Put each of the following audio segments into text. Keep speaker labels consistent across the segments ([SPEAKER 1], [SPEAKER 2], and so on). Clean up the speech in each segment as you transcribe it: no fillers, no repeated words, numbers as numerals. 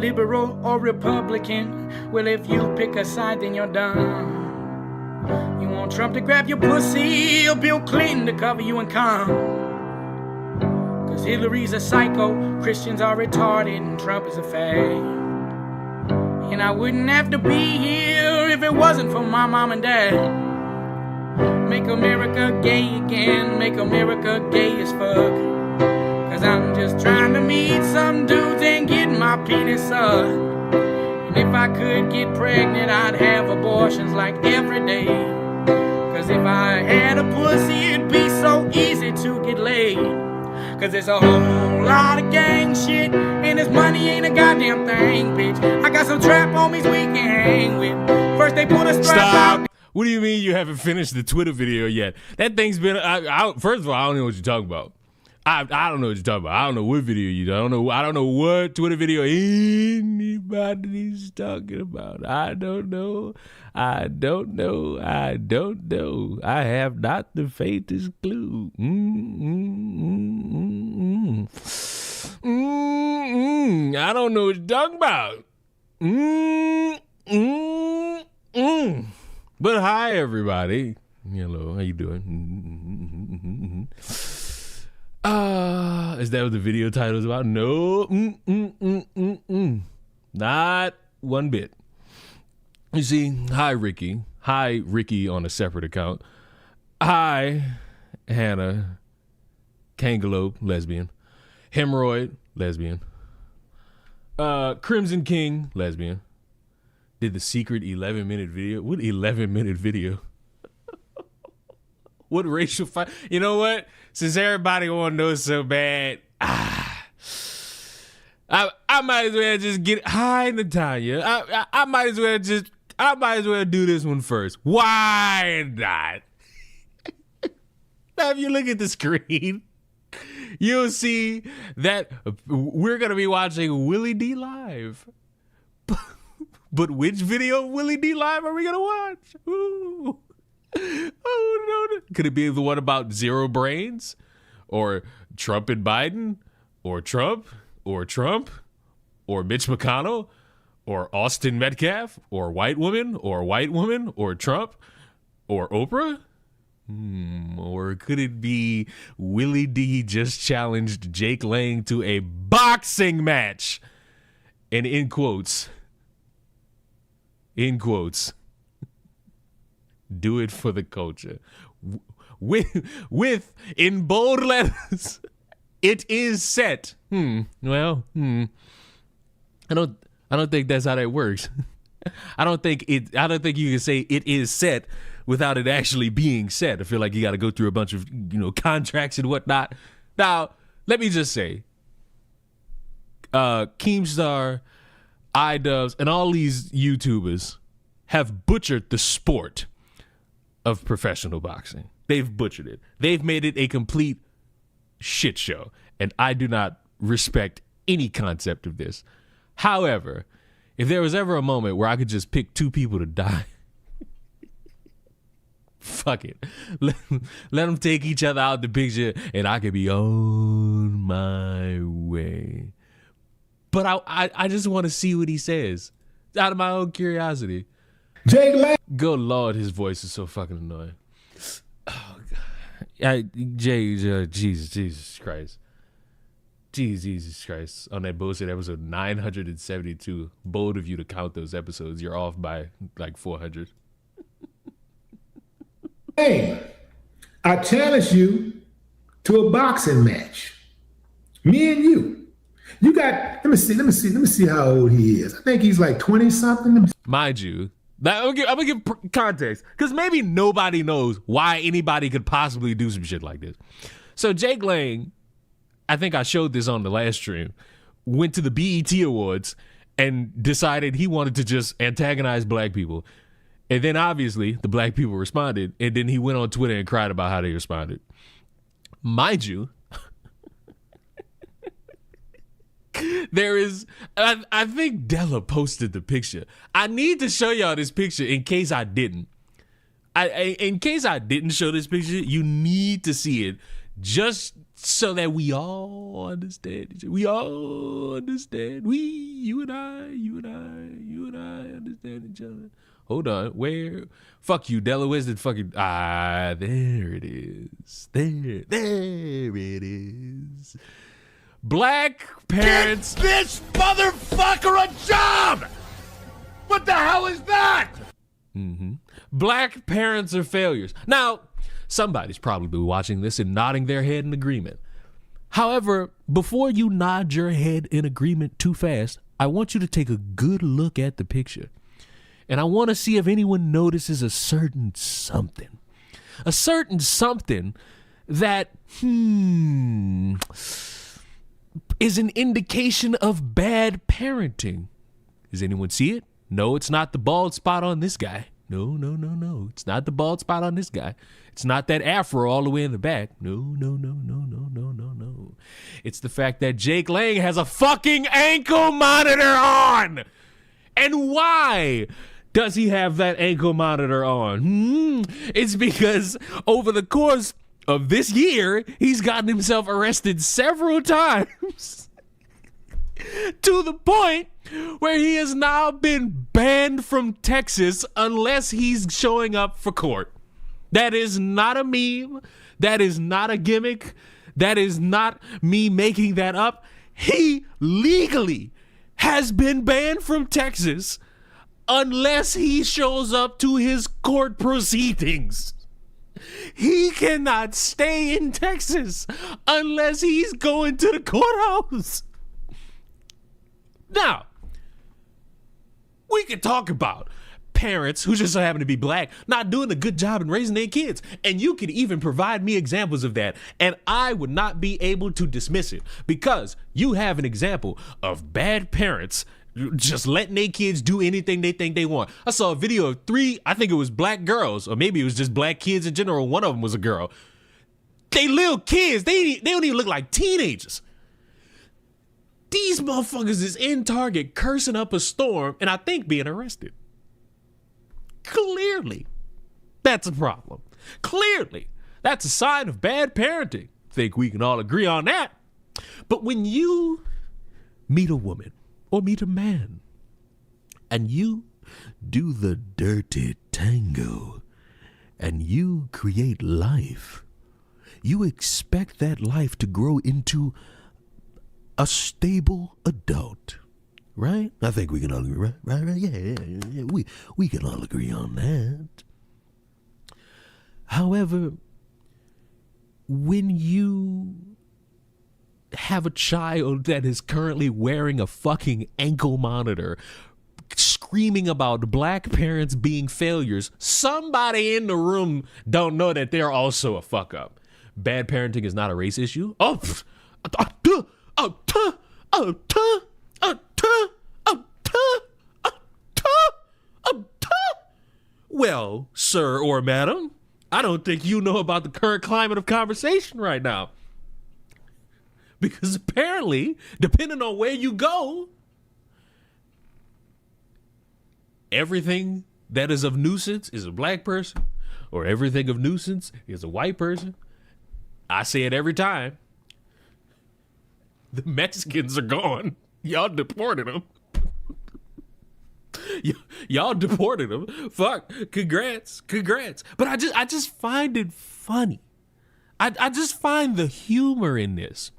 [SPEAKER 1] liberal or Republican. Well, if you pick a side, then you're done. You want Trump to grab your pussy or Bill Clinton to cover you in cum? Cause Hillary's a psycho, Christians are retarded, and Trump is a fag. And I wouldn't have to be here if it wasn't for my mom and dad. Make America gay again, make America gay as fuck. Cause I'm just trying to meet some dudes and get my penis sucked. And if I could get pregnant, I'd have abortions like every day. Cause if I had a pussy, it'd be so easy to get laid. Cause there's a whole lot of gang shit, and this money ain't a goddamn thing, bitch. I got some trap homies we can hang with. First they put a strap out.
[SPEAKER 2] What do you mean you haven't finished the Twitter video yet? That thing's been, first of all, I don't know what you're talking about. I don't know what you're talking about. I don't know what video you do. I don't know what Twitter video anybody's talking about. I don't know. I have not the faintest clue. I don't know what you're talking about. But hi, everybody. Hello, how you doing? Is that what the video title is about? No. Not one bit. You see, hi, Ricky. Hi, Ricky on a separate account. Hi, Hannah. Kangaloo, lesbian. Hemorrhoid, lesbian. Crimson King, lesbian. Did the secret 11-minute video. What 11-minute video? What racial fight? You know what? Since everybody want to know so bad, I might as well just get. Hi, Natalia. I might as well do this one first. Why not? Now, if you look at the screen, you'll see that we're gonna be watching Willie D live. But which video of Willie D live are we gonna watch? Ooh. Oh no! Could it be the one about zero brains, or Trump and Biden, or Trump, or Mitch McConnell, or Austin Metcalf, or white woman, or Trump, or Oprah? Or could it be Willie D just challenged Jake Lang to a boxing match? And in quotes, do it for the culture. With in bold letters, it is set. I don't think that's how that works. I don't think you can say it is set without it actually being set. I feel like you got to go through a bunch of, contracts and whatnot. Now, let me just say, Keemstar, iDubbbz, and all these YouTubers have butchered the sport of professional boxing. They've butchered it. They've made it a complete shit show, and I do not respect any concept of this. However, if there was ever a moment where I could just pick two people to die, fuck it. Let them take each other out the picture, and I could be on my way. But I just want to see what he says, out of my own curiosity.
[SPEAKER 3] Jake Lang.
[SPEAKER 2] Good Lord, his voice is so fucking annoying. Oh God, Jesus Christ, Jesus Christ! On that bullshit episode 972, bold of you to count those episodes. You're off by like 400.
[SPEAKER 3] Hey, I challenge you to a boxing match. Me and you. You got. Let me see how old he is. I think he's like 20 something.
[SPEAKER 2] Mind you. I'm gonna give context, because maybe nobody knows why anybody could possibly do some shit like this. So Jake Lang, I think I showed this on the last stream, went to the BET Awards and decided he wanted to just antagonize black people. And then obviously the black people responded, and then he went on Twitter and cried about how they responded. Mind you, there is, I think Della posted the picture. I need to show y'all this picture in case I didn't. In case I didn't show this picture, you need to see it just so that we all understand. We all understand. You and I understand each other. Hold on, where? Fuck you, Della. Where's the fucking? There it is. There it is. Black parents.
[SPEAKER 4] Get this motherfucker a job! What the hell is that?
[SPEAKER 2] Black parents are failures. Now, somebody's probably watching this and nodding their head in agreement. However, before you nod your head in agreement too fast, I want you to take a good look at the picture. And I want to see if anyone notices a certain something. A certain something that, is an indication of bad parenting. Does anyone see it? No, it's not the bald spot on this guy. No. It's not the bald spot on this guy. It's not that afro all the way in the back. No. It's the fact that Jake Lang has a fucking ankle monitor on. And why does he have that ankle monitor on? It's because over the course of this year, he's gotten himself arrested several times to the point where he has now been banned from Texas unless he's showing up for court. That is not a meme. That is not a gimmick. That is not me making that up. He legally has been banned from Texas unless he shows up to his court proceedings. He cannot stay in Texas unless he's going to the courthouse. Now, we can talk about parents who just so happen to be black not doing a good job in raising their kids. And you could even provide me examples of that. And I would not be able to dismiss it because you have an example of bad parents just letting their kids do anything they think they want. I saw a video of 3, I think it was black girls, or maybe it was just black kids in general. One of them was a girl. They little kids. They don't even look like teenagers. These motherfuckers is in Target cursing up a storm and I think being arrested. Clearly, that's a problem. Clearly, that's a sign of bad parenting. Think we can all agree on that. But when you meet a woman or meet a man and you do the dirty tango and you create life, you expect that life to grow into a stable adult, right? I think we can all agree, right? Yeah. We can all agree on that. However, when you have a child that is currently wearing a fucking ankle monitor, screaming about black parents being failures, somebody in the room don't know that they're also a fuck up. Bad parenting is not a race issue. Well, sir or madam, I don't think you know about the current climate of conversation right now. Because apparently, depending on where you go, everything that is of nuisance is a black person, or everything of nuisance is a white person. I say it every time. The Mexicans are gone. Y'all deported them. Y'all deported them. Fuck. Congrats. But I just find it funny. I just find the humor in this.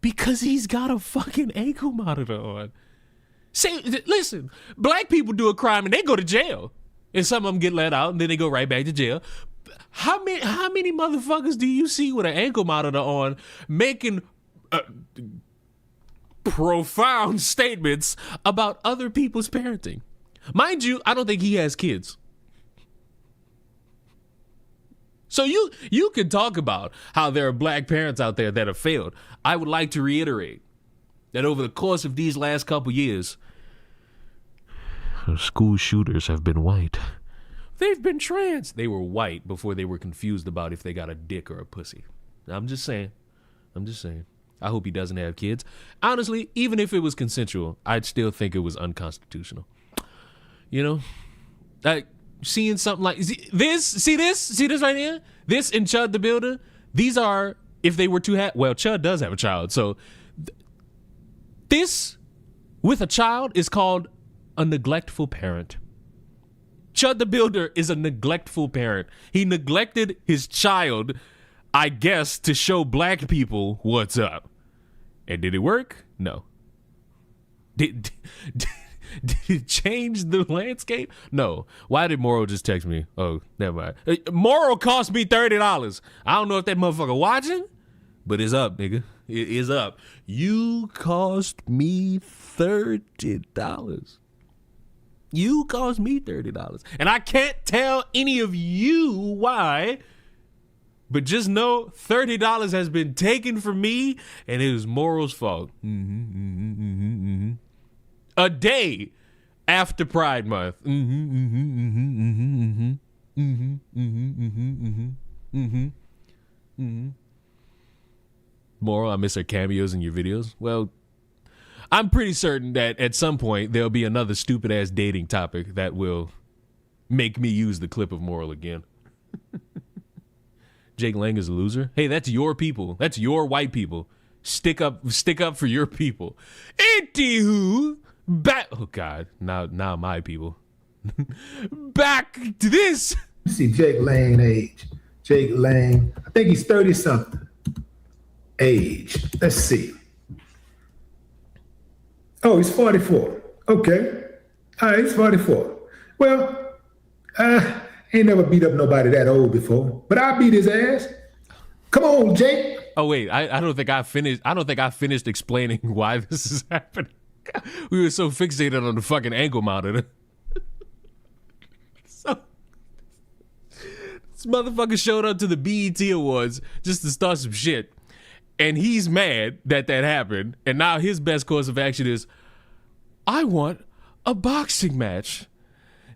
[SPEAKER 2] Because he's got a fucking ankle monitor on. Say, listen, black people do a crime and they go to jail. And some of them get let out and then they go right back to jail. How many motherfuckers do you see with an ankle monitor on making profound statements about other people's parenting? Mind you, I don't think he has kids. So you can talk about how there are black parents out there that have failed. I would like to reiterate that over the course of these last couple years, school shooters have been white. They've been trans. They were white before they were confused about if they got a dick or a pussy. I'm just saying. I hope he doesn't have kids. Honestly, even if it was consensual, I'd still think it was unconstitutional. You know? Like, seeing something like this right here, this and Chud the Builder, these are if they were to have, well, Chud does have a child. So this with a child is called a neglectful parent. Chud the Builder is a neglectful parent. He neglected his child, I guess, to show black people what's up. And did it work? No. Did it change the landscape? No. Why did Morrow just text me? Oh, never mind. Morrow cost me $30. I don't know if that motherfucker watching, but it's up, nigga. It is up. You cost me $30. You cost me $30. And I can't tell any of you why, but just know $30 has been taken from me, and it was Morrow's fault. A day after Pride Month. Morrow, I miss her cameos in your videos. Well, I'm pretty certain that at some point there'll be another stupid ass dating topic that will make me use the clip of Moral again. Jake Lang is a loser. Hey, that's your people. That's your white people. Stick up for your people. Anywho, back. Oh God, now my people. Back to this.
[SPEAKER 3] You see Jake Lang age. Jake Lang, I think he's 30 something. Age. Let's see. Oh, he's 44. Okay. All right, he's 44. Well, ain't never beat up nobody that old before, but I beat his ass. Come on, Jake.
[SPEAKER 2] Oh wait, I don't think I finished explaining why this is happening. We were so fixated on the fucking ankle monitor. So this motherfucker showed up to the BET Awards just to start some shit. And he's mad that happened. And now his best course of action is, I want a boxing match.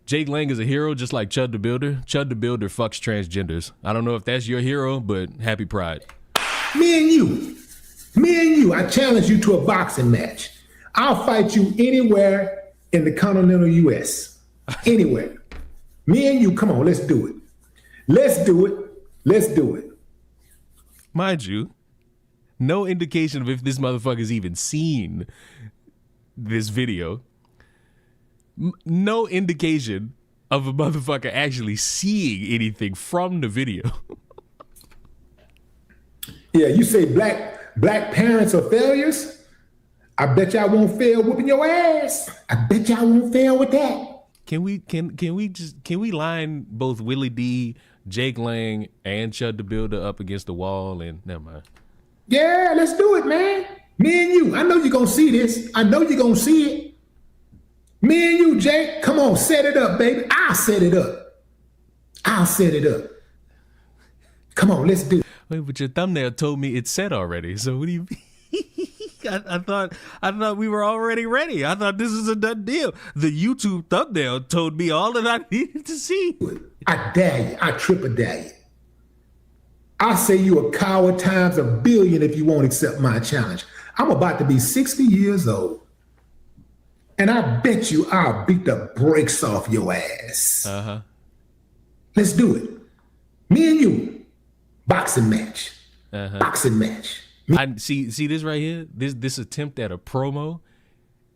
[SPEAKER 2] Jake Lang is a hero just like Chud the Builder. Chud the Builder fucks transgenders. I don't know if that's your hero, but happy Pride.
[SPEAKER 3] Me and you, I challenge you to a boxing match. I'll fight you anywhere in the continental U.S. Anywhere. Me and you, come on, let's do it. Let's do it. Let's do it.
[SPEAKER 2] Mind you, no indication of if this motherfucker's even seen this video. No indication of a motherfucker actually seeing anything from the video.
[SPEAKER 3] Yeah, you say black parents are failures? I bet y'all won't fail whooping your ass. I bet y'all won't fail with that.
[SPEAKER 2] Can we line both Willie D, Jake Lang, and Chud the Builder up against the wall and never mind.
[SPEAKER 3] Yeah, let's do it, man. Me and you. I know you're gonna see this. I know you're gonna see it. Me and you, Jake. Come on, set it up, baby. I'll set it up. I'll set it up. Come on, let's do it.
[SPEAKER 2] Wait, but your thumbnail told me it's set already. So what do you mean? I thought we were already ready. I thought this was a done deal. The YouTube thumbnail told me all that I needed to see.
[SPEAKER 3] I dare you. I triple dare you. I say you a coward times a billion if you won't accept my challenge. I'm about to be 60 years old. And I bet you I'll beat the brakes off your ass.
[SPEAKER 2] Uh-huh.
[SPEAKER 3] Let's do it. Me and you. Boxing match.
[SPEAKER 2] Uh-huh.
[SPEAKER 3] Boxing match.
[SPEAKER 2] I see this right here? This attempt at a promo,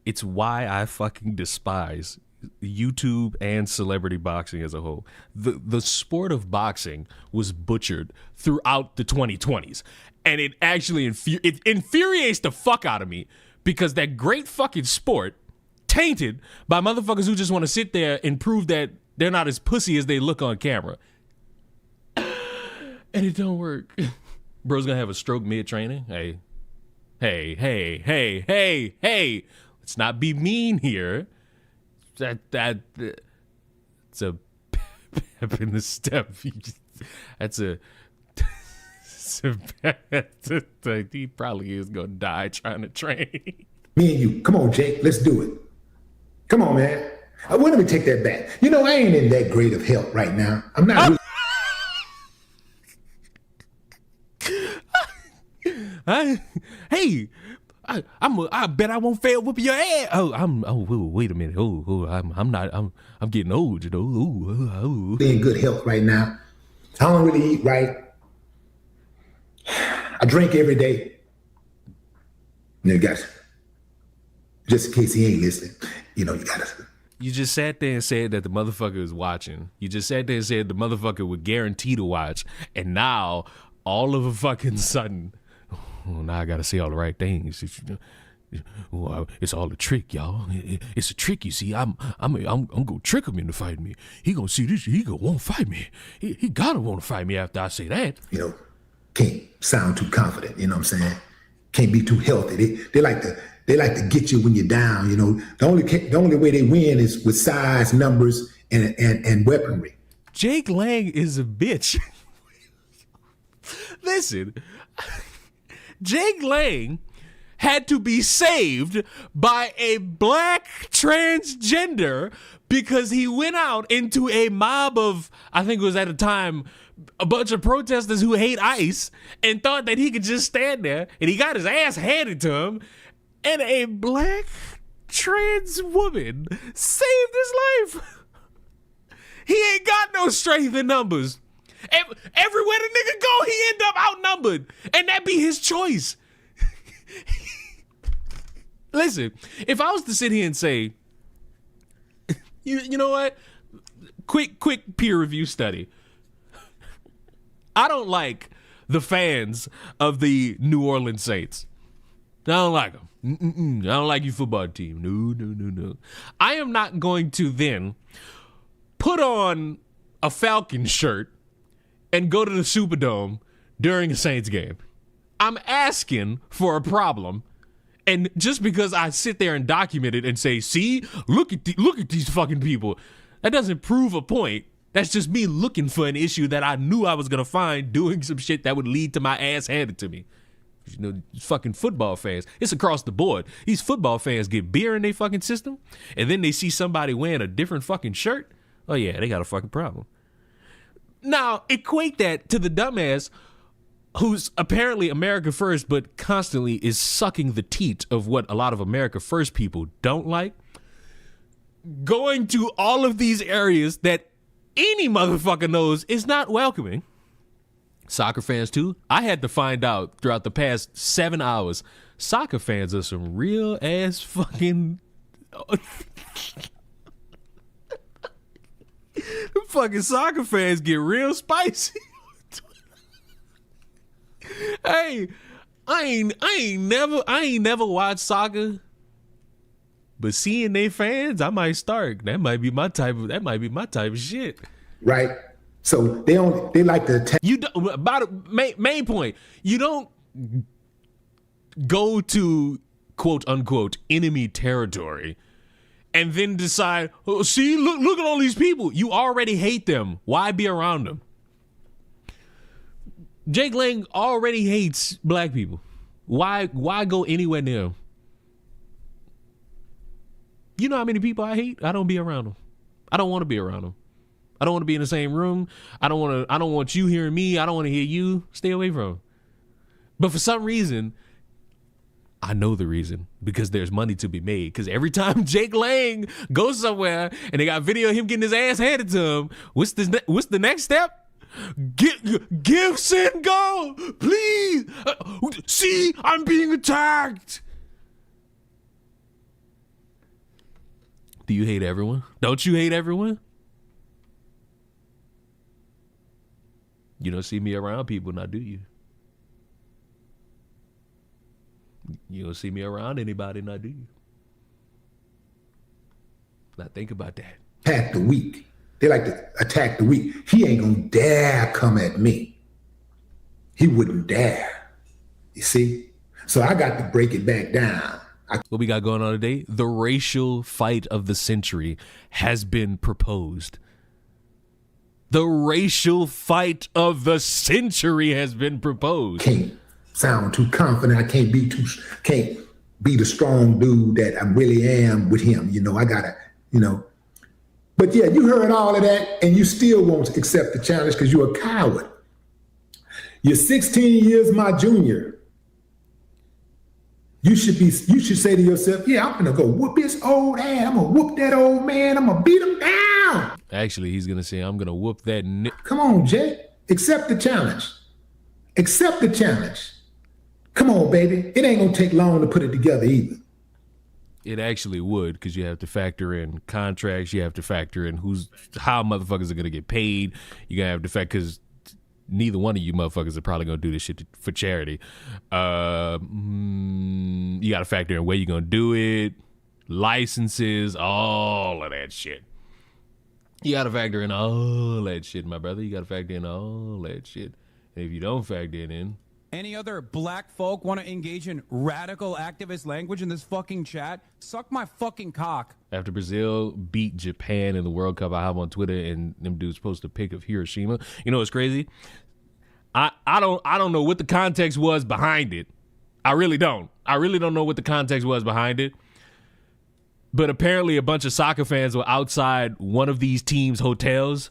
[SPEAKER 2] it's why I fucking despise YouTube and celebrity boxing as a whole. The sport of boxing was butchered throughout the 2020s. And it actually it infuriates the fuck out of me because that great fucking sport tainted by motherfuckers who just want to sit there and prove that they're not as pussy as they look on camera. And it don't work. Bro's gonna have a stroke mid-training. Hey. Let's not be mean here. It's a pep in the step. He probably is gonna die trying to train.
[SPEAKER 3] Me and you. Come on, Jake. Let's do it. Come on, man. Well, let me take that back. You know, I ain't in that great of health right now. I'm not. Really-
[SPEAKER 2] I bet I won't fail whooping your ass. Wait a minute. I'm getting old, you know.
[SPEAKER 3] Be in good health right now. I don't really eat right. I drink every day. You got, just in case he ain't listening, you gotta.
[SPEAKER 2] You just sat there and said that the motherfucker was watching. You just sat there and said the motherfucker would guarantee to watch. And now, all of a fucking sudden, now I gotta say all the right things. It's all a trick, y'all. It's a trick, you see. I'm gonna trick him into fighting me. He gonna see this. He gonna want to fight me. He gotta want to fight me after I say that.
[SPEAKER 3] Can't sound too confident. You know what I'm saying? Can't be too healthy. They like to get you when you're down. The only way they win is with size, numbers, and weaponry.
[SPEAKER 2] Jake Lang is a bitch. Listen, Jake Lang had to be saved by a black transgender because he went out into a mob of, I think it was at the time, a bunch of protesters who hate ICE and thought that he could just stand there, and he got his ass handed to him, and a black trans woman saved his life. He ain't got no strength in numbers. Everywhere the nigga go, he end up outnumbered, and that be his choice. Listen, if I was to sit here and say, you know what? Quick peer review study. I don't like the fans of the New Orleans Saints. I don't like them. I don't like your football team. No. I am not going to then put on a Falcons shirt and go to the Superdome during a Saints game. I'm asking for a problem. And just because I sit there and document it and say, see, look at these fucking people, that doesn't prove a point. That's just me looking for an issue that I knew I was going to find doing some shit that would lead to my ass handed to me. Fucking football fans, it's across the board. These football fans get beer in their fucking system, and then they see somebody wearing a different fucking shirt. Oh yeah, they got a fucking problem. Now, equate that to the dumbass who's apparently America First, but constantly is sucking the teat of what a lot of America First people don't like. Going to all of these areas that any motherfucker knows is not welcoming. Soccer fans too. I had to find out throughout the past 7 hours, soccer fans are some real ass fucking... The fucking soccer fans get real spicy. Hey, I ain't never watched soccer, but seeing they fans, I might start. That might be my type of shit.
[SPEAKER 3] Right. So they like to attack.
[SPEAKER 2] Main point. You don't go to quote unquote enemy territory and then decide, oh, see, look at all these people. You already hate them. Why be around them? Jake Lang already hates black people. Why go anywhere near him? You know how many people I hate? I don't be around them. I don't want to be around them. I don't want to be in the same room. I don't want you hearing me. I don't want to hear you. Stay away from them. But for some reason, I know the reason, because there's money to be made. Because every time Jake Lang goes somewhere and they got video of him getting his ass handed to him, what's the next step? Give Sin go, please. See, I'm being attacked. Do you hate everyone? Don't you hate everyone? You don't see me around people now, do you? You don't see me around anybody now, do you? Now think about that.
[SPEAKER 3] Attack the weak. They like to attack the weak. He ain't gonna dare come at me. He wouldn't dare. You see? So I got to break it back down.
[SPEAKER 2] What we got going on today? The racial fight of the century has been proposed. The racial fight of the century has been proposed.
[SPEAKER 3] Can't sound too confident. I can't be the strong dude that I really am with him. I gotta, But yeah, you heard all of that and you still won't accept the challenge because you're a coward. You're 16 years my junior. You should say to yourself, yeah, I'm gonna go whoop his old ass. I'm gonna whoop that old man. I'm gonna beat him down.
[SPEAKER 2] Actually, he's gonna say, I'm gonna whoop that.
[SPEAKER 3] Come on, Jay. Accept the challenge. Accept the challenge. Come on, baby. It ain't gonna take long to put it together either.
[SPEAKER 2] It actually would, because you have to factor in contracts. You have to factor in how motherfuckers are gonna get paid. You gotta have to factor, because neither one of you motherfuckers are probably gonna do this shit for charity. You gotta factor in where you're gonna do it, licenses, all of that shit. You gotta factor in all that shit, my brother. You gotta factor in all that shit. And if you don't factor it in,
[SPEAKER 5] any other black folk want to engage in radical activist language in this fucking chat? Suck my fucking cock.
[SPEAKER 2] after Brazil beat Japan in the World Cup, I have on Twitter and them dudes post a pic of Hiroshima. You know what's crazy? I don't know what the context was behind it. I really don't. I really don't know what the context was behind it. But apparently a bunch of soccer fans were outside one of these teams' hotels.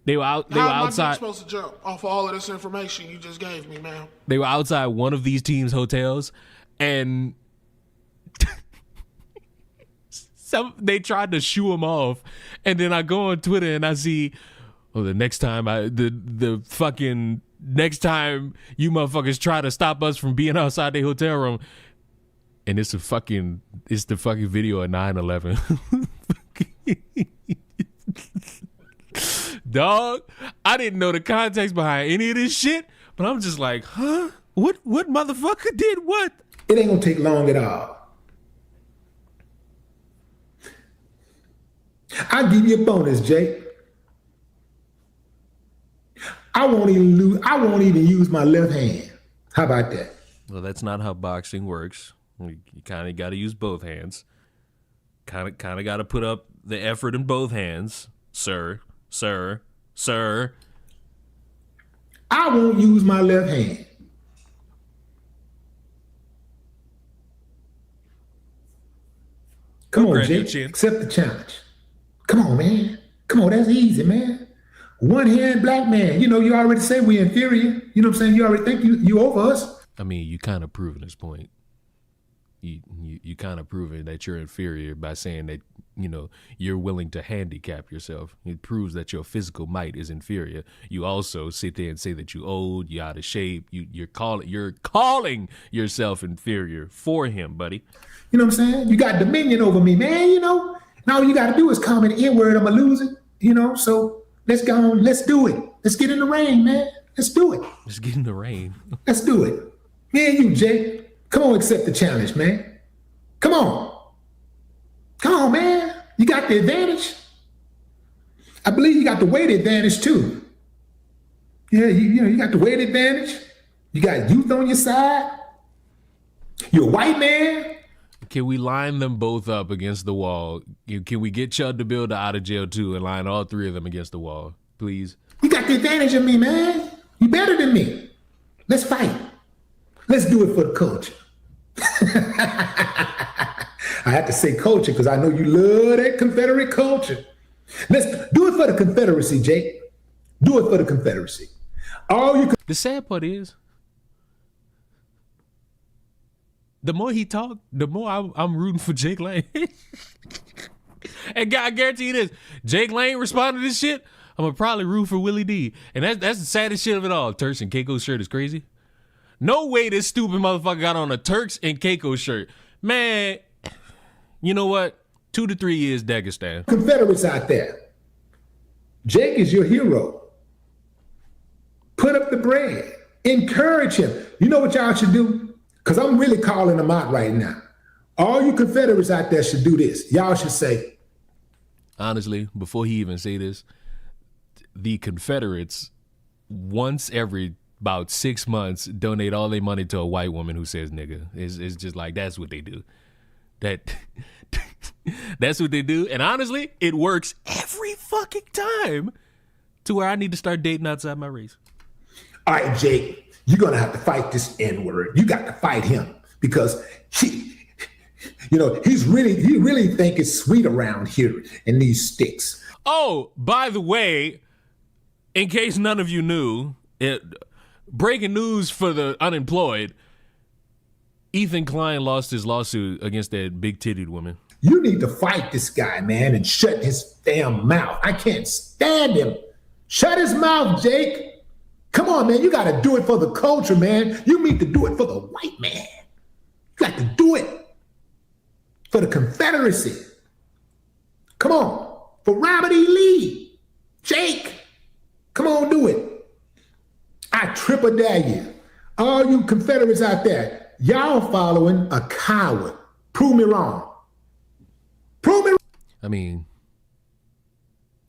[SPEAKER 2] They were outside.
[SPEAKER 6] How am I supposed to jump off of all of this information you just gave me, man?
[SPEAKER 2] They were outside one of these teams' hotels, and they tried to shoo them off. And then I go on Twitter and I see, the next time next time you motherfuckers try to stop us from being outside the hotel room, and it's the fucking video of 9/11. Dog, I didn't know the context behind any of this shit, but I'm just like, huh? What motherfucker did what?
[SPEAKER 3] It ain't gonna take long at all. I'll give you a bonus, Jake. I won't even use my left hand. How about that?
[SPEAKER 2] Well, that's not how boxing works. You kind of got to use both hands. Kind of got to put up the effort in both hands, sir.
[SPEAKER 3] I won't use my left hand. Come on, Jake. Accept the challenge. Come on, man. Come on, that's easy, man. One hand black man. You know, you already say we're inferior. You know what I'm saying? You already think you over us.
[SPEAKER 2] I mean, you kind of proving this point. You kind of proving that you're inferior by saying that, you know, you're willing to handicap yourself. It proves that your physical might is inferior. You also sit there and say that you old, you're out of shape. You're calling yourself inferior for him, buddy.
[SPEAKER 3] You know what I'm saying? You got dominion over me, man. You know, now all you got to do is call me the N-word. I'm a loser. You know, so let's go on. Let's do it. Let's get in the rain, man. Let's do it.
[SPEAKER 2] Let's get in the rain.
[SPEAKER 3] Let's do it. Me and you, Jake. Come on, accept the challenge, man. Come on. Come on, man. You got the advantage. I believe you got the weight advantage, too. Yeah, you got the weight advantage. You got youth on your side. You're a white man.
[SPEAKER 2] Can we line them both up against the wall? Can we get Chud to build out of jail, too, and line all three of them against the wall, please?
[SPEAKER 3] You got the advantage of me, man. You better than me. Let's fight. Let's do it for the culture. I have to say culture because I know you love that Confederate culture. Let's do it for the Confederacy, Jake. Do it for the Confederacy.
[SPEAKER 2] The sad part is, the more he talked, the more I'm rooting for Jake Lane. And I guarantee you this, Jake Lane responded to this shit, I'm gonna probably root for Willie D. And that's the saddest shit of it all. Turks and Caicos shirt is crazy. No way this stupid motherfucker got on a Turks and Caicos shirt. Man, you know what? 2 to 3 years Dagestan.
[SPEAKER 3] Confederates out there. Jake is your hero. Put up the bread. Encourage him. You know what y'all should do? Because I'm really calling them out right now. All you Confederates out there should do this. Y'all should say.
[SPEAKER 2] Honestly, before he even say this, the Confederates, once every about 6 months, donate all their money to a white woman who says nigga. It's just like, that's what they do. That's what they do. And honestly, it works every fucking time to where I need to start dating outside my race.
[SPEAKER 3] All right, Jake, you're going to have to fight this N-word. You got to fight him because he really think it's sweet around here in these sticks.
[SPEAKER 2] Oh, by the way, in case none of you knew, breaking news for the unemployed, Ethan Klein lost his lawsuit against that big-titted woman.
[SPEAKER 3] You need to fight this guy, man, and shut his damn mouth. I can't stand him. Shut his mouth, Jake. Come on, man. You got to do it for the culture, man. You need to do it for the white man. You got to do it for the Confederacy. Come on. For Robert E. Lee. Jake. Come on, do it. I triple dare you. All you Confederates out there, y'all following a coward. Prove me wrong. Prove me wrong.
[SPEAKER 2] I mean,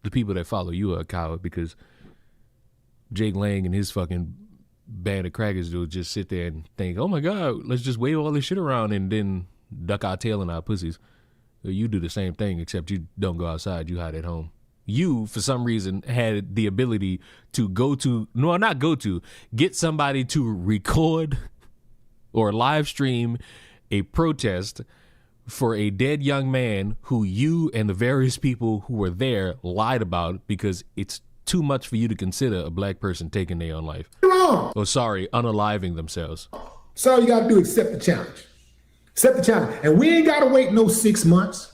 [SPEAKER 2] the people that follow you are a coward because Jake Lang and his fucking band of crackers will just sit there and think, oh my God, let's just wave all this shit around and then duck our tail in our pussies. You do the same thing, except you don't go outside, you hide at home. You, for some reason, had the ability to get somebody to record or live stream a protest for a dead young man who you and the various people who were there lied about because it's too much for you to consider a black person taking their own life.
[SPEAKER 3] Wrong.
[SPEAKER 2] Oh, sorry, unaliving themselves.
[SPEAKER 3] So all you got to do is accept the challenge. Accept the challenge. And we ain't got to wait no 6 months.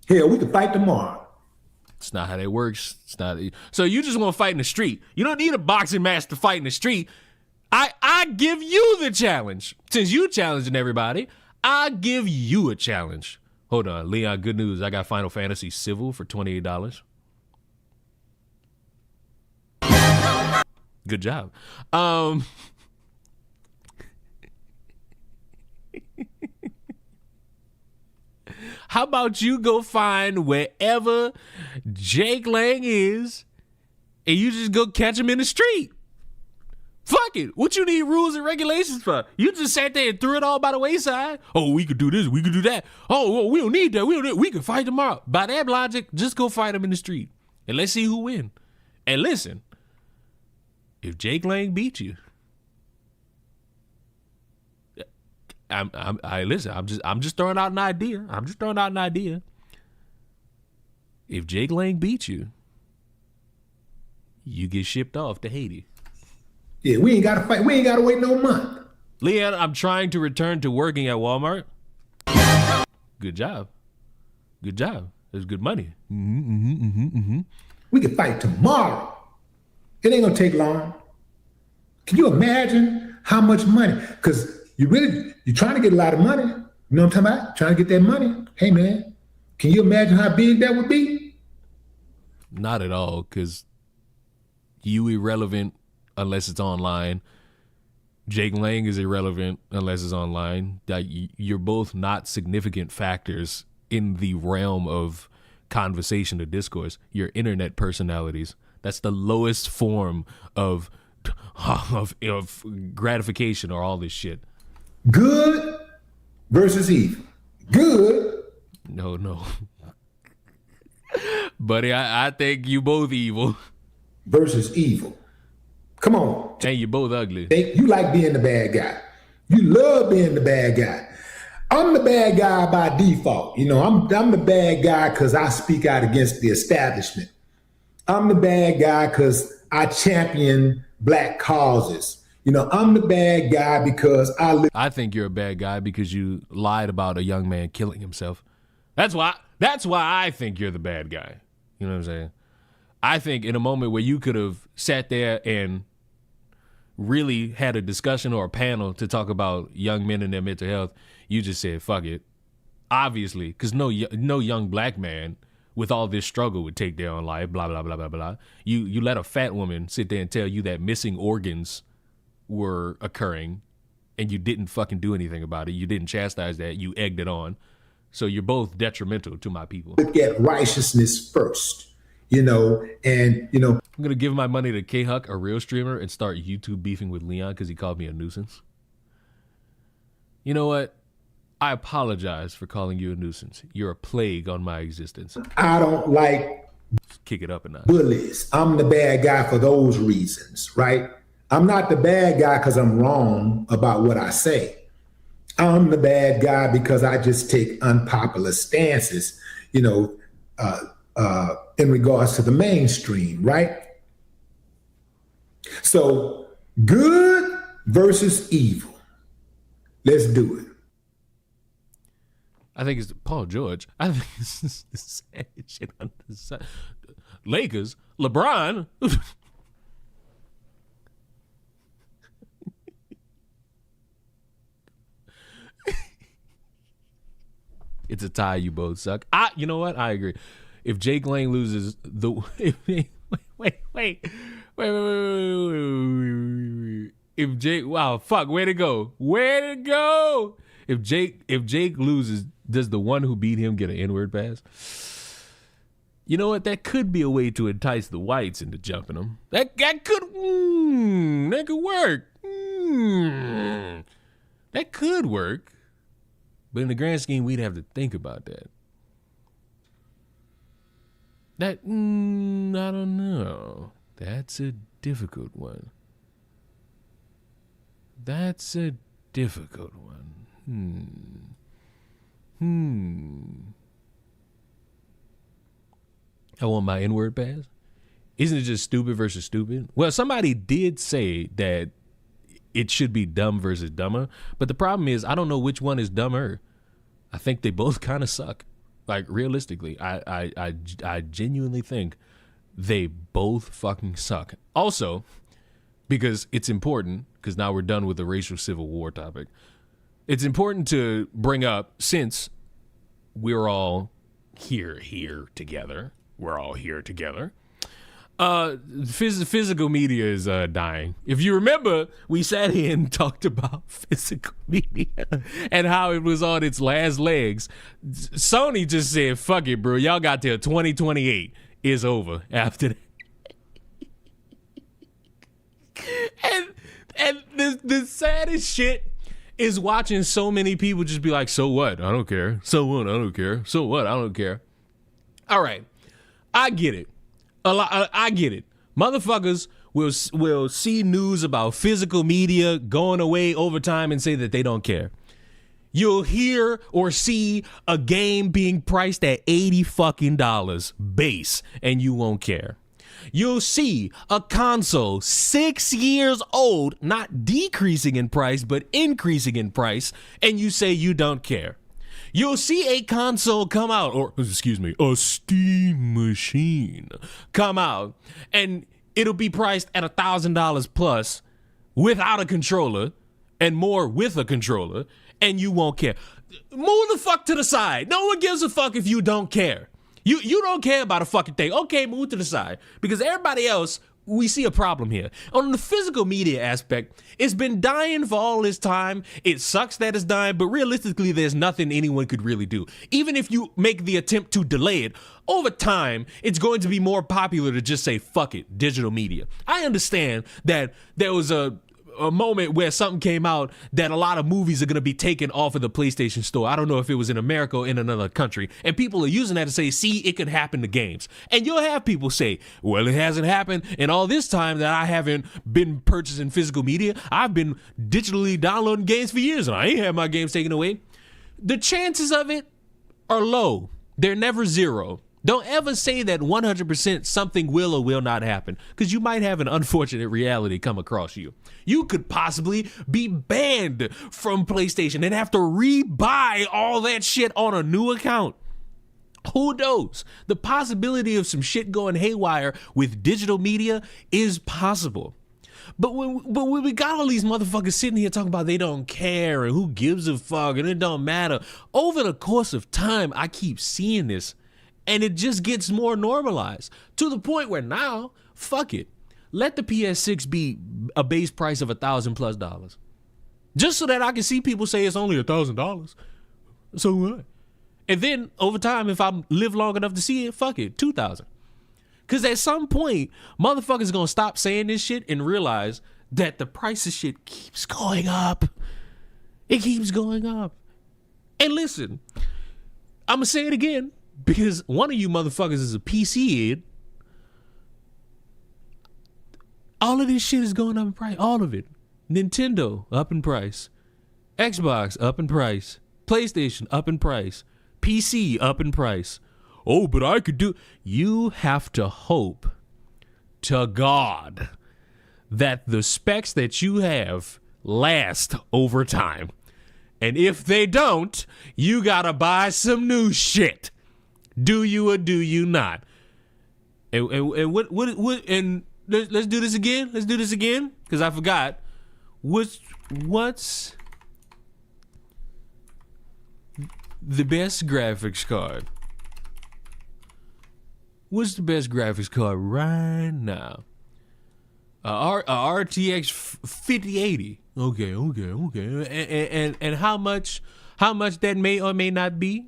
[SPEAKER 3] Hell, we can fight tomorrow.
[SPEAKER 2] It's not how that works. It's not. So you just want to fight in the street. You don't need a boxing match to fight in the street. I give you the challenge. Since you challenging everybody, I give you a challenge. Hold on, Leon, good news. I got Final Fantasy Civil for $28. Good job. How about you go find wherever Jake Lang is and you just go catch him in the street? Fuck it. What you need rules and regulations for? You just sat there and threw it all by the wayside. Oh, we could do this. We could do that. Oh, well, we don't need that. We can fight tomorrow. By that logic, just go fight him in the street and let's see who wins. And listen, if Jake Lang beat you, I'm just throwing out an idea. If Jake Lang beats you, you get shipped off to Haiti.
[SPEAKER 3] Yeah, we ain't got to fight. We ain't got to wait no month.
[SPEAKER 2] Leon, I'm trying to return to working at Walmart. Good job. Good job. There's good money.
[SPEAKER 3] We can fight tomorrow. It ain't gonna take long. Can you imagine how much money? Because you're trying to get a lot of money. You know what I'm talking about? Trying to get that money. Hey man, can you imagine how big that would be?
[SPEAKER 2] Not at all, because you irrelevant unless it's online. Jake Lang is irrelevant unless it's online. You're both not significant factors in the realm of conversation or discourse. You're internet personalities. That's the lowest form of gratification or all this shit.
[SPEAKER 3] Good versus evil. Good.
[SPEAKER 2] No. Buddy, I think you both evil.
[SPEAKER 3] Versus evil. Come on.
[SPEAKER 2] And you both ugly.
[SPEAKER 3] You like being the bad guy. You love being the bad guy. I'm the bad guy by default. You know, I'm the bad guy because I speak out against the establishment. I'm the bad guy because I champion black causes. You know, I'm the bad guy because
[SPEAKER 2] I think you're a bad guy because you lied about a young man killing himself. That's why I think you're the bad guy. You know what I'm saying? I think in a moment where you could have sat there and really had a discussion or a panel to talk about young men and their mental health, you just said, fuck it. Obviously, because no young black man with all this struggle would take their own life, blah, blah, blah, blah, blah. You let a fat woman sit there and tell you that missing organs were occurring and you didn't fucking do anything about it. You didn't chastise that. You egged it on. So you're both detrimental to my people.
[SPEAKER 3] look at righteousness first, you know, and, you know.
[SPEAKER 2] I'm going to give my money to K-Huck, a real streamer, and start YouTube beefing with Leon because he called me a nuisance. You know what? I apologize for calling you a nuisance. You're a plague on my existence.
[SPEAKER 3] I don't like
[SPEAKER 2] Kick it up a notch.
[SPEAKER 3] bullies. I'm the bad guy for those reasons, right? I'm not the bad guy because I'm wrong about what I say. I'm the bad guy because I just take unpopular stances, you know, in regards to the mainstream, right? So good versus evil. Let's do it.
[SPEAKER 2] I think it's Paul George. I think it's the sad shit on the side. Lakers, LeBron. It's a tie. You both suck. You know what? I agree. If Jake Lang loses the wait. If Jake, wow, fuck, way to go. If Jake loses, does the one who beat him get an N-word pass? You know what? That could be a way to entice the whites into jumping him. That could work. That could work. But in the grand scheme, we'd have to think about that. I don't know. That's a difficult one. I want my N-word pass. Isn't it just stupid versus stupid? Well, somebody did say that it should be dumb versus dumber, but the problem is I don't know which one is dumber. I think they both kind of suck. Like, realistically, I genuinely think they both fucking suck. Also, because it's important, because now we're done with the racial civil war topic, it's important to bring up, since we're all here together. We're all here together. Physical media is dying. If you remember, we sat here and talked about physical media and how it was on its last legs. Sony just said, fuck it, bro. Y'all got till 2028. It's over after that. And the saddest shit is watching so many people just be like, so what? I don't care. So what? I don't care. So what? I don't care. All right. I get it. I get it. Motherfuckers will see news about physical media going away over time and say that they don't care. You'll hear or see a game being priced at $80 base and you won't care. You'll see a console 6 years old, not decreasing in price, but increasing in price, and you say you don't care. You'll see a console come out, or excuse me, a Steam machine come out, and it'll be priced at $1,000 plus without a controller and more with a controller, and you won't care. Move the fuck to the side. No one gives a fuck if you don't care. You don't care about a fucking thing. Okay, move to the side. Because everybody else, we see a problem here. On the physical media aspect, it's been dying for all this time. It sucks that it's dying, but realistically, there's nothing anyone could really do. Even if you make the attempt to delay it, over time, it's going to be more popular to just say, fuck it, digital media. I understand that there was a moment where something came out that a lot of movies are going to be taken off of the PlayStation Store. I don't know if it was in America or in another country. And people are using that to say, see, it could happen to games. And you'll have people say, well, it hasn't happened. And all this time that I haven't been purchasing physical media, I've been digitally downloading games for years and I ain't had my games taken away. The chances of it are low. They're never zero. Don't ever say that 100% something will or will not happen, because you might have an unfortunate reality come across you. You could possibly be banned from PlayStation and have to rebuy all that shit on a new account. Who knows? The possibility of some shit going haywire with digital media is possible. But when we got all these motherfuckers sitting here talking about they don't care and who gives a fuck and it don't matter, over the course of time, I keep seeing this. And it just gets more normalized to the point where now, fuck it. Let the PS6 be a base price of $1,000+. Just so that I can see people say it's only $1,000. So what? And then over time, if I live long enough to see it, fuck it, $2,000. Because at some point, motherfuckers gonna stop saying this shit and realize that the price of shit keeps going up. It keeps going up. And listen, I'm gonna say it again. Because one of you motherfuckers is a PC head. All of this shit is going up in price. All of it. Nintendo, up in price. Xbox, up in price. PlayStation, up in price. PC, up in price. Oh, but I could do... You have to hope to God that the specs that you have last over time. And if they don't, you gotta buy some new shit. Do you or do you not? And what and let's do this again. Let's do this again because I forgot. What's the best graphics card. What's the best graphics card right now? RTX 5080. Okay. And how much that may or may not be?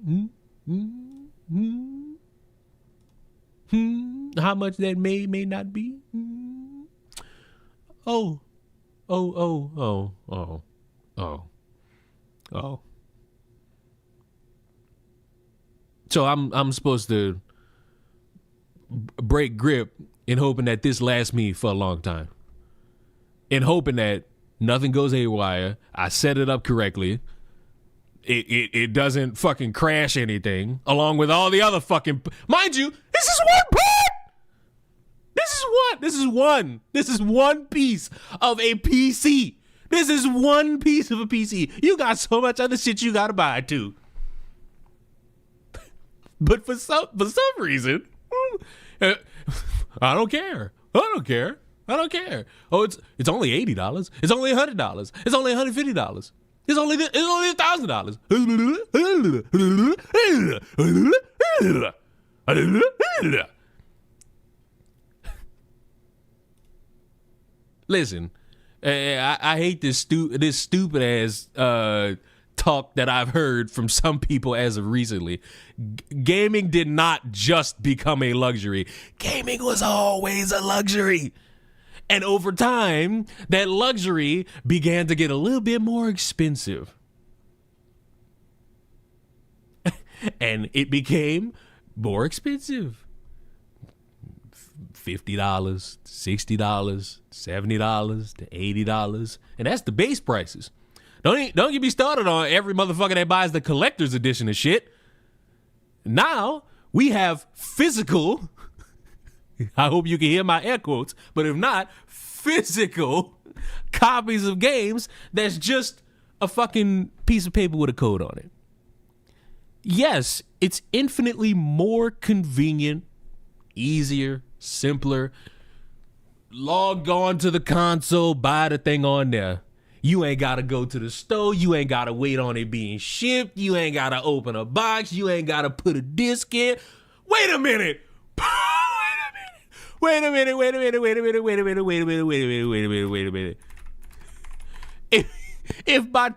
[SPEAKER 2] How much that may not be? Oh. So I'm supposed to break grip in hoping that this lasts me for a long time. In hoping that nothing goes haywire, I set it up correctly. It doesn't fucking crash anything, along with all the other fucking... Mind you, this is one part! This is one piece of a PC. This is one piece of a PC. You got so much other shit you gotta buy, too. But for some reason, I don't care. Oh, it's only $80. It's only $100. It's only $150. It's only $1,000. Listen, I hate this stupid ass talk that I've heard from some people as of recently. Gaming did not just become a luxury. Gaming was always a luxury. And over time, that luxury began to get a little bit more expensive. And it became more expensive. $50, $60, $70 to $80. And that's the base prices. Don't get me started on every motherfucker that buys the collector's edition of shit. Now we have physical, I hope you can hear my air quotes, but if not, physical copies of games that's just a fucking piece of paper with a code on it. Yes, it's infinitely more convenient, easier, simpler. Log on to the console, buy the thing on there. You ain't gotta go to the store. You ain't gotta wait on it being shipped. You ain't gotta open a box. You ain't gotta put a disc in. Wait a minute. Wait a minute. If by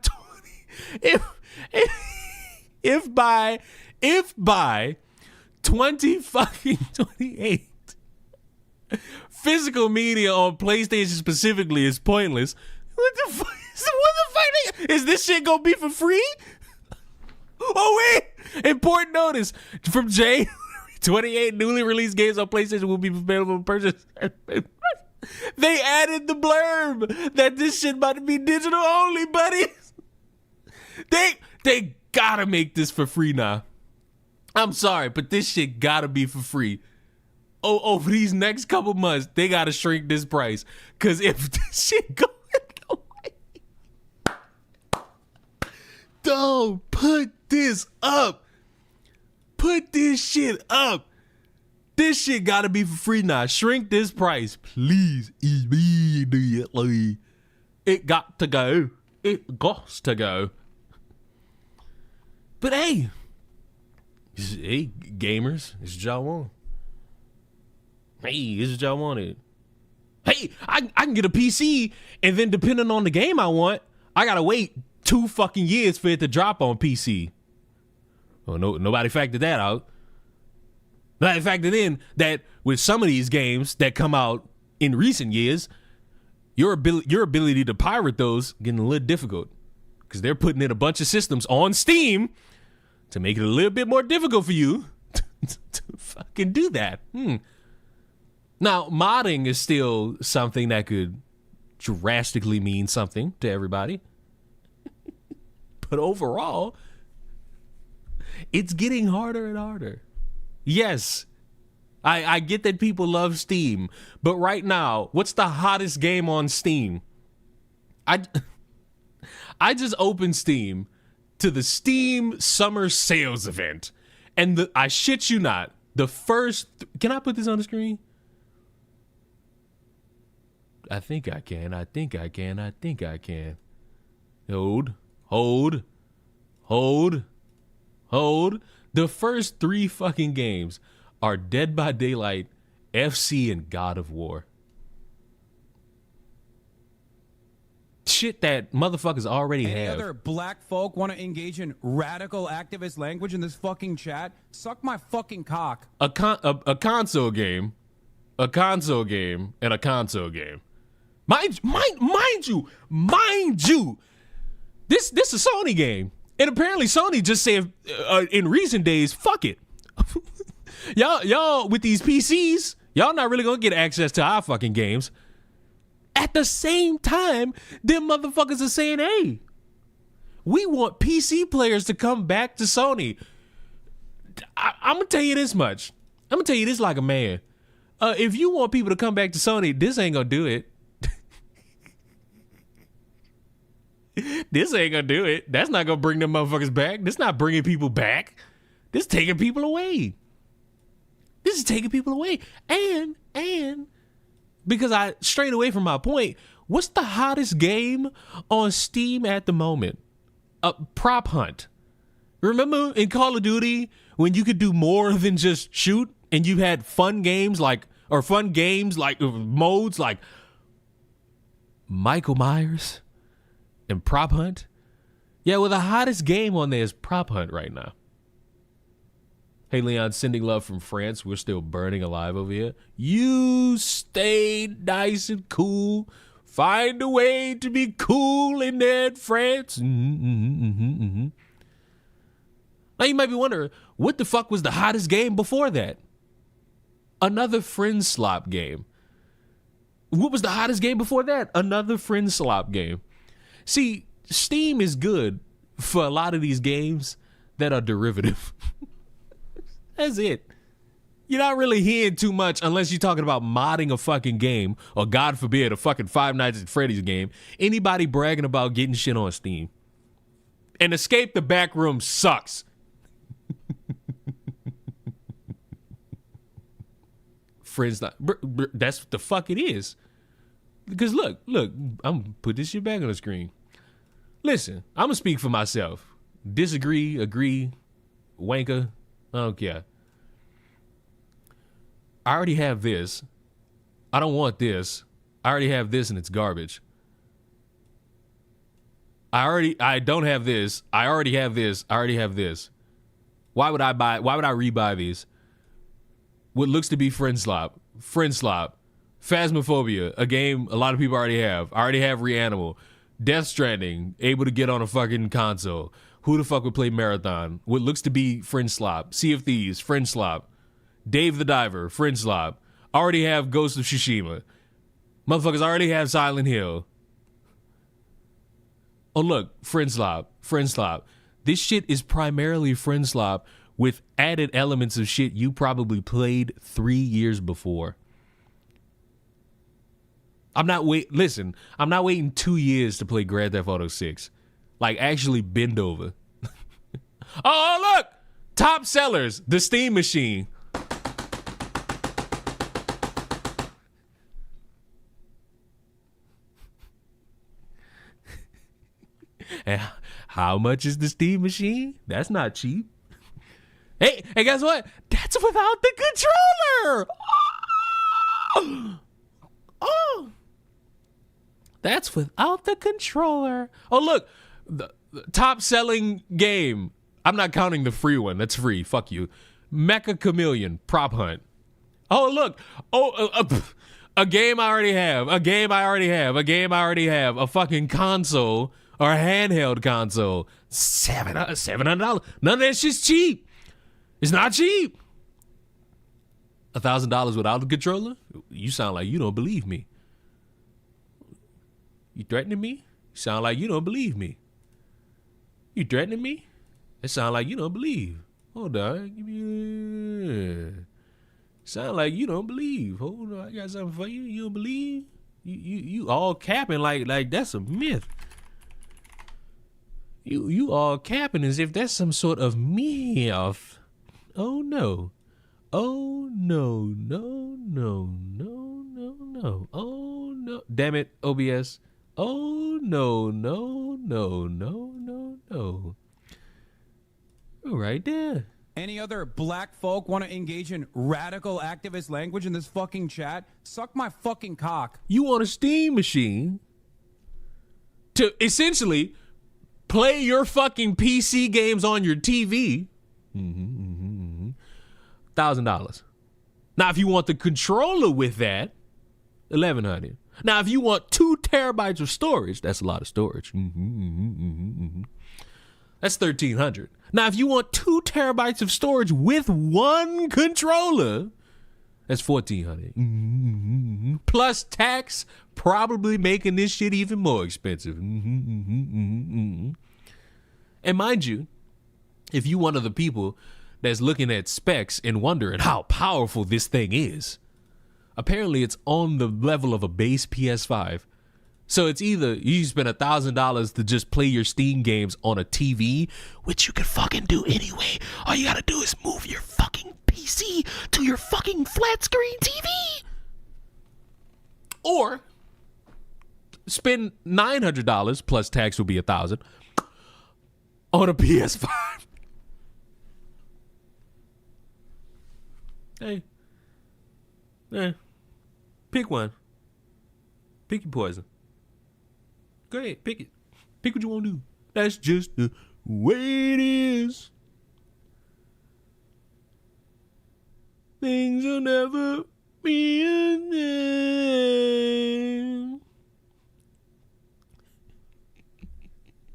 [SPEAKER 2] 2028 physical media on PlayStation specifically is pointless, what the fuck is this shit gonna be for free? Oh wait, important notice from Jay. 28 newly released games on PlayStation will be available for purchase. They added the blurb that this shit about to be digital only, buddies. They gotta make this for free now. I'm sorry, but this shit gotta be for free. Over these next couple months, they gotta shrink this price. Cause if this shit goes away, don't put this up. Put this shit up. This shit gotta be for free now. Shrink this price, please, immediately. It got to go. It got to go. But hey, gamers, this is what y'all want. Hey, this is what y'all wanted. Hey, I can get a PC, and then depending on the game I want, I gotta wait 2 fucking years for it to drop on PC. Well, nobody factored that out. Nobody factored in that with some of these games that come out in recent years, your ability to pirate those getting a little difficult because they're putting in a bunch of systems on Steam to make it a little bit more difficult for you to fucking do that. Now, modding is still something that could drastically mean something to everybody. But overall, it's getting harder and harder. Yes, I get that people love Steam, but right now, what's the hottest game on Steam? I just opened Steam to the Steam Summer Sales Event, and I shit you not, the first... Can I put this on the screen? I think I can. Hold. The first 3 fucking games are Dead by Daylight, FC, and God of War. Shit that motherfuckers already
[SPEAKER 5] Any
[SPEAKER 2] have.
[SPEAKER 5] other black folk want to engage in radical activist language in this fucking chat? Suck my fucking cock.
[SPEAKER 2] A console game, and a console game. Mind you, this is a Sony game, and apparently Sony just said in recent days, fuck it, y'all with these PCs, y'all not really gonna get access to our fucking games. At the same time, them motherfuckers are saying, hey, we want PC players to come back to Sony. I'm gonna tell you this much. I'm gonna tell you this like a man. If you want people to come back to Sony, this ain't gonna do it. This ain't gonna do it. That's not gonna bring them motherfuckers back. This not bringing people back. This is taking people away. This is taking people away. And because I strayed away from my point, what's the hottest game on Steam at the moment? Prop Hunt. Remember in Call of Duty when you could do more than just shoot, and you had modes like Michael Myers and Prop Hunt? Yeah, well, the hottest game on there is Prop Hunt right now. Hey, Leon, sending love from France. We're still burning alive over here. You stay nice and cool. Find a way to be cool in there in France. Now, you might be wondering, what the fuck was the hottest game before that? Another Friend Slop game. What was the hottest game before that? Another Friend Slop game. See, Steam is good for a lot of these games that are derivative. That's it. You're not really hearing too much unless you're talking about modding a fucking game, or God forbid, a fucking Five Nights at Freddy's game. Anybody bragging about getting shit on Steam. And Escape the Backroom sucks. Friends, that's what the fuck it is. Because look, I'm gonna put this shit back on the screen. Listen, I'm gonna speak for myself. Disagree, agree, wanker, I don't care. I already have this. I don't want this. I already have this and it's garbage. I don't have this. I already have this. I already have this. Why would I rebuy these? What looks to be Friend Slop, Phasmophobia, a game a lot of people already have. I already have Reanimal. Death Stranding, able to get on a fucking console. Who the fuck would play Marathon? What looks to be Friend Slop. Sea of Thieves, Friend Slop. Dave the Diver, Friend Slop. Already have Ghost of Tsushima. Motherfuckers already have Silent Hill. Oh look, Friend Slop. This shit is primarily Friend Slop with added elements of shit you probably played 3 years before. I'm not waiting 2 years to play Grand Theft Auto 6. Like, actually bend over. Oh, look! Top sellers, the Steam Machine. And how much is the Steam Machine? That's not cheap. Hey, guess what? That's without the controller! Oh! That's without the controller. Oh, look. The top selling game. I'm not counting the free one. That's free. Fuck you. Mecha Chameleon, Prop Hunt. Oh, look. A game I already have. A fucking console or a handheld console. $700. None of that shit's cheap. It's not cheap. $1,000 without the controller? You sound like you don't believe me. You threatening me? You sound like you don't believe me. You threatening me? It sound like you don't believe. Hold on. Give me. Sound like you don't believe. Hold on. I got something for you. You don't believe? You all capping like that's a myth. You all capping as if that's some sort of myth. Oh no. Oh no. Oh no. Damn it, OBS. Oh, no. Right there.
[SPEAKER 5] Any other black folk want to engage in radical activist language in this fucking chat? Suck my fucking cock.
[SPEAKER 2] You want a Steam machine to essentially play your fucking PC games on your TV. $1,000. Now, if you want the controller with that, $1,100. Now, if you want 2 terabytes of storage, that's a lot of storage. That's $1,300. Now, if you want 2 terabytes of storage with 1 controller, that's $1,400. Plus tax, probably making this shit even more expensive. And mind you, if you one of the people that's looking at specs and wondering how powerful this thing is, apparently it's on the level of a base PS5. So it's either you spend $1,000 to just play your Steam games on a TV, which you can fucking do anyway. All you gotta do is move your fucking PC to your fucking flat screen TV. Or spend $900 plus tax will be $1,000 on a PS5. Hey, pick one. Pick your poison. Go ahead, pick it. Pick what you want to do. That's just the way it is. Things will never be the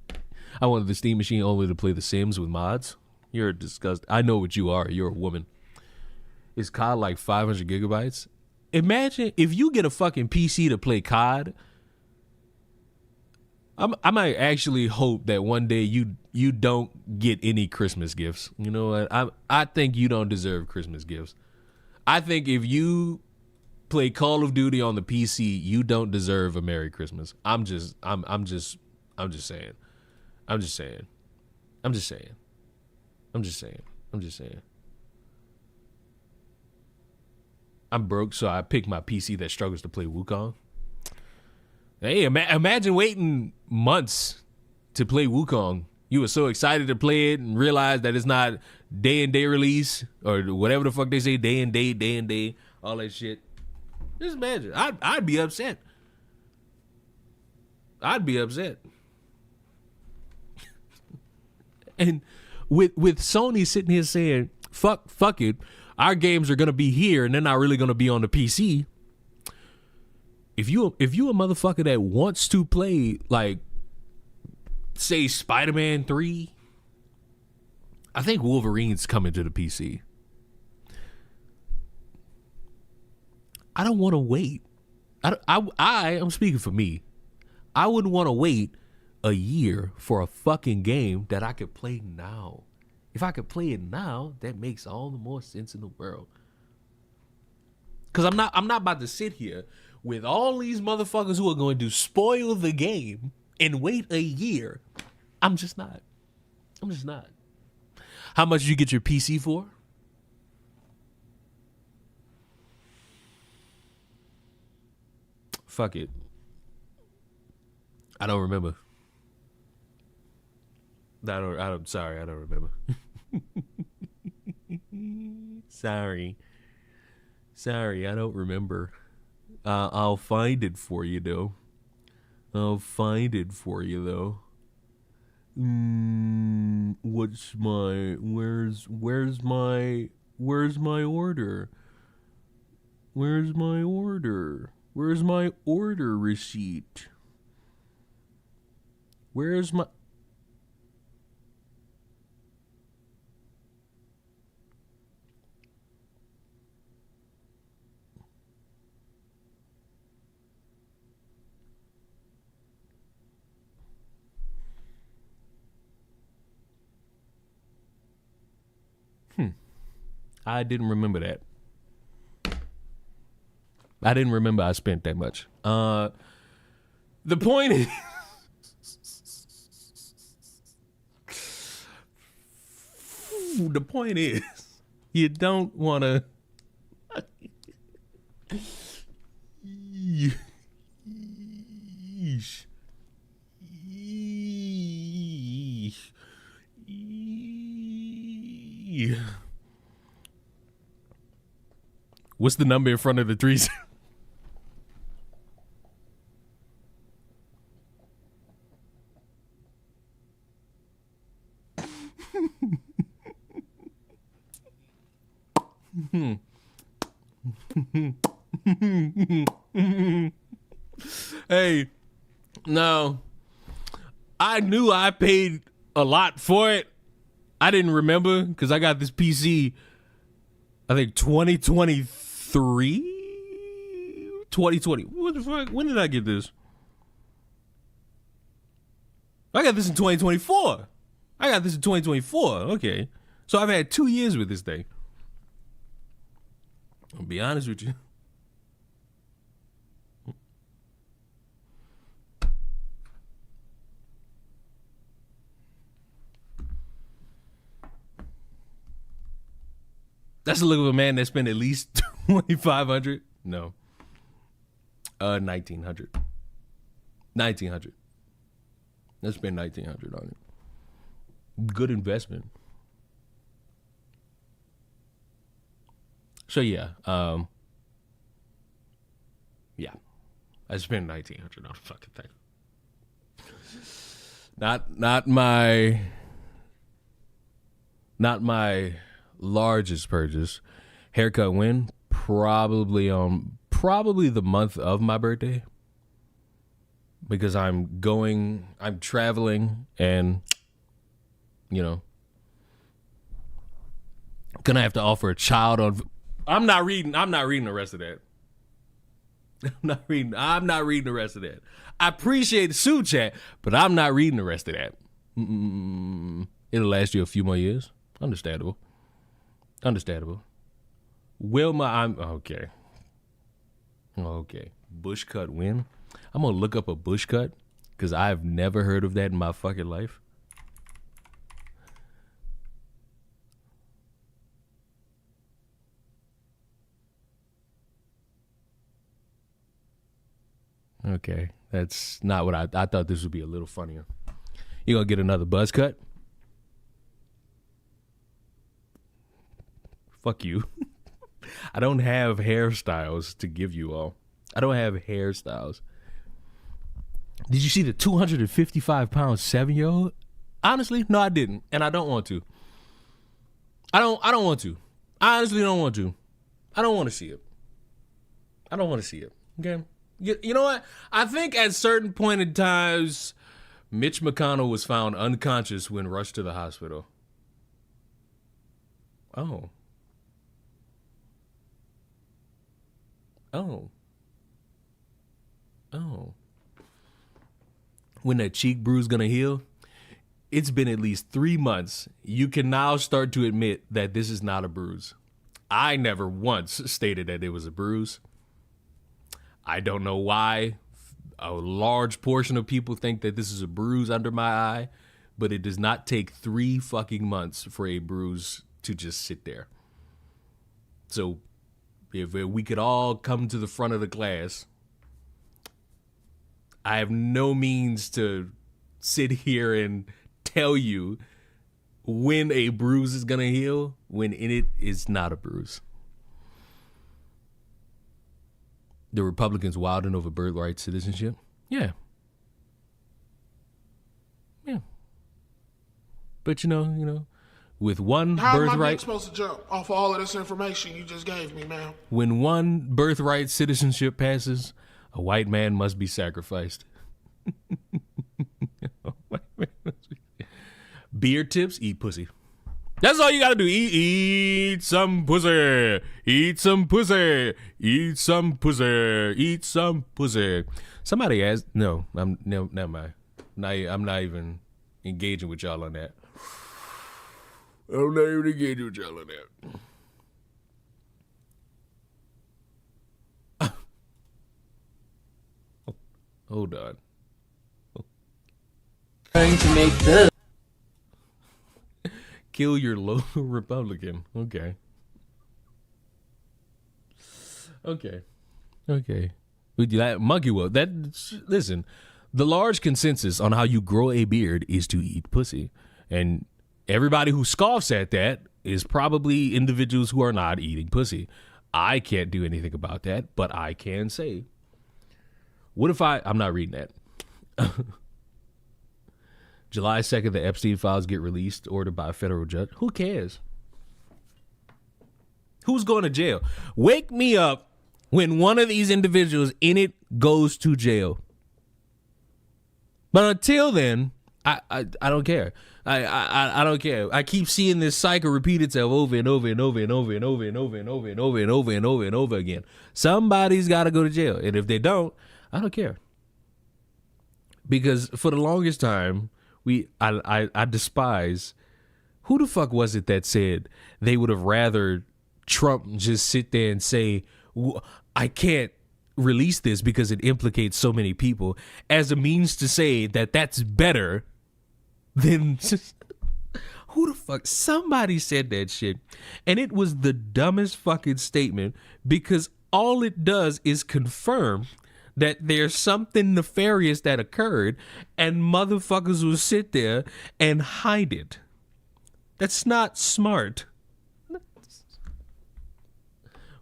[SPEAKER 2] same. I wanted the Steam machine only to play The Sims with mods. You're disgusting. I know what you are. You're a woman. Is COD like 500 gigabytes? Imagine if you get a fucking PC to play COD. I might actually hope that one day you don't get any Christmas gifts. You know what? I think you don't deserve Christmas gifts. I think if you play Call of Duty on the PC, you don't deserve a Merry Christmas. I'm just saying. I'm just saying. I'm broke, so I picked my PC that struggles to play Wukong. Hey, imagine waiting months to play Wukong. You were so excited to play it and realize that it's not day and day release or whatever the fuck they say, day and day, all that shit. Just imagine. I'd be upset. And with Sony sitting here saying, fuck it, our games are gonna be here and they're not really gonna be on the PC. If you a motherfucker that wants to play, like, say Spider-Man 3, I think Wolverine's coming to the PC. I don't want to wait. I'm speaking for me. I wouldn't want to wait a year for a fucking game that I could play now. If I could play it now, that makes all the more sense in the world. Cause I'm not about to sit here with all these motherfuckers who are going to spoil the game and wait a year. I'm just not. How much did you get your PC for? Fuck it. I don't remember. Sorry, I don't remember. Sorry, I don't remember. I'll find it for you though. Where's my order? Where's my order receipt? Where's my... I didn't remember that. I didn't remember I spent that much. The point is... The point is, you don't want to... What's the number in front of the 3 0? Hey, no. I knew I paid a lot for it. I didn't remember because I got this PC, I think 2023? 2020. What the fuck? When did I get this? I got this in 2024. Okay. So I've had 2 years with this thing. I'll be honest with you. That's the look of a man that spent at least $2,500. No. 1,900. 1,900. I spent $1,900 on it. Good investment. So yeah, yeah, I spent $1,900 on a fucking thing. Not my largest purchase. Haircut win probably the month of my birthday, because I'm traveling, and you know, gonna have to offer a child on. I'm not reading the rest of that. I'm not reading the rest of that. I appreciate the suit chat, but I'm not reading the rest of that. It'll last you a few more years. Understandable. Wilma, I'm okay. Bush cut win. I'm gonna look up a bush cut because I've never heard of that in my fucking life. Okay, that's not what I thought. This would be a little funnier. You gonna get another buzz cut? Fuck you. I don't have hairstyles to give you all. I don't have hairstyles. Did you see the 255-pound 7-year-old? Honestly, no, I didn't, and I don't want to. I don't want to. I honestly don't want to. I don't want to see it. Okay. You know what? I think at certain point in times, Mitch McConnell was found unconscious when rushed to the hospital. Oh. When that cheek bruise gonna heal? It's been at least 3 months. You can now start to admit that this is not a bruise. I never once stated that it was a bruise. I don't know why a large portion of people think that this is a bruise under my eye, but it does not take 3 fucking months for a bruise to just sit there. So if we could all come to the front of the class, I have no means to sit here and tell you when a bruise is going to heal, when it is not a bruise. The Republicans wilding over birthright citizenship? Yeah. But you know, with one
[SPEAKER 6] How am I
[SPEAKER 2] birthright,
[SPEAKER 6] supposed to jump off all of this information you just gave me, man?
[SPEAKER 2] when one birthright citizenship passes, a white man must be sacrificed. Beard tips, eat pussy. That's all you gotta do. Eat some pussy. Eat some pussy. Eat some pussy. Eat some pussy. Somebody asked. No, never mind. I'm not even engaging with y'all on that. I'm not even engaging with y'all on that. Hold on.
[SPEAKER 7] Trying to make this.
[SPEAKER 2] Kill your local Republican. Okay. Would you like monkey will listen, the large consensus on how you grow a beard is to eat pussy. And everybody who scoffs at that is probably individuals who are not eating pussy. I can't do anything about that, but I can say, what if I'm not reading that. July 2nd, the Epstein files get released, ordered by a federal judge. Who cares? Who's going to jail? Wake me up when one of these individuals in it goes to jail. But until then, I don't care. I don't care. I keep seeing this cycle repeat itself over and over and over and over and over and over and over and over and over and over and over again. Somebody's got to go to jail, and if they don't, I don't care. Because for the longest time, I despise. Who the fuck was it that said they would have rather Trump just sit there and say, I can't release this because it implicates so many people, as a means to say that that's better than who the fuck? Somebody said that shit, and it was the dumbest fucking statement, because all it does is confirm that there's something nefarious that occurred, and motherfuckers will sit there and hide it. That's not smart.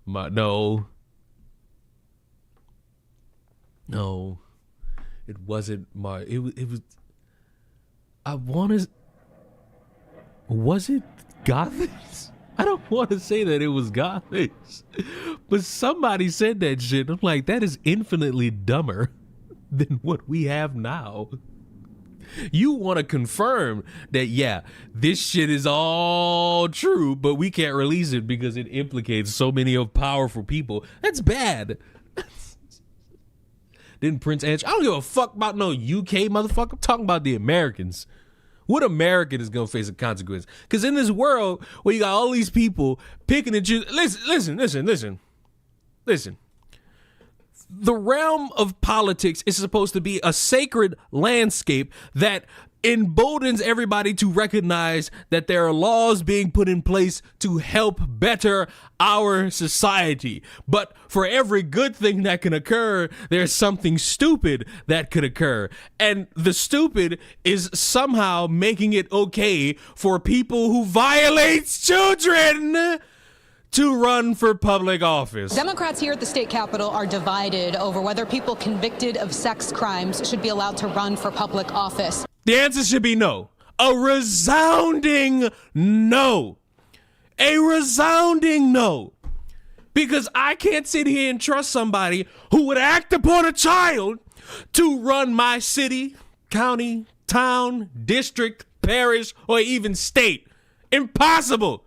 [SPEAKER 2] No, it wasn't it was. I want to. Was it Gothix? I don't want to say that it was Gothix, but somebody said that shit. I'm like, that is infinitely dumber than what we have now. You want to confirm that, yeah, this shit is all true, but we can't release it because it implicates so many of powerful people. That's bad. Didn't Prince Andrew? I don't give a fuck about no UK motherfucker. I'm talking about the Americans. What American is going to face a consequence? Because in this world where you got all these people picking and choosing, listen. The realm of politics is supposed to be a sacred landscape that emboldens everybody to recognize that there are laws being put in place to help better our society. But for every good thing that can occur, there's something stupid that could occur. And the stupid is somehow making it okay for people who violate children to run for public office.
[SPEAKER 7] Democrats here at the state capitol are divided over whether people convicted of sex crimes should be allowed to run for public office.
[SPEAKER 2] The answer should be no. A resounding no. A resounding no. Because I can't sit here and trust somebody who would act upon a child to run my city, county, town, district, parish, or even state. Impossible.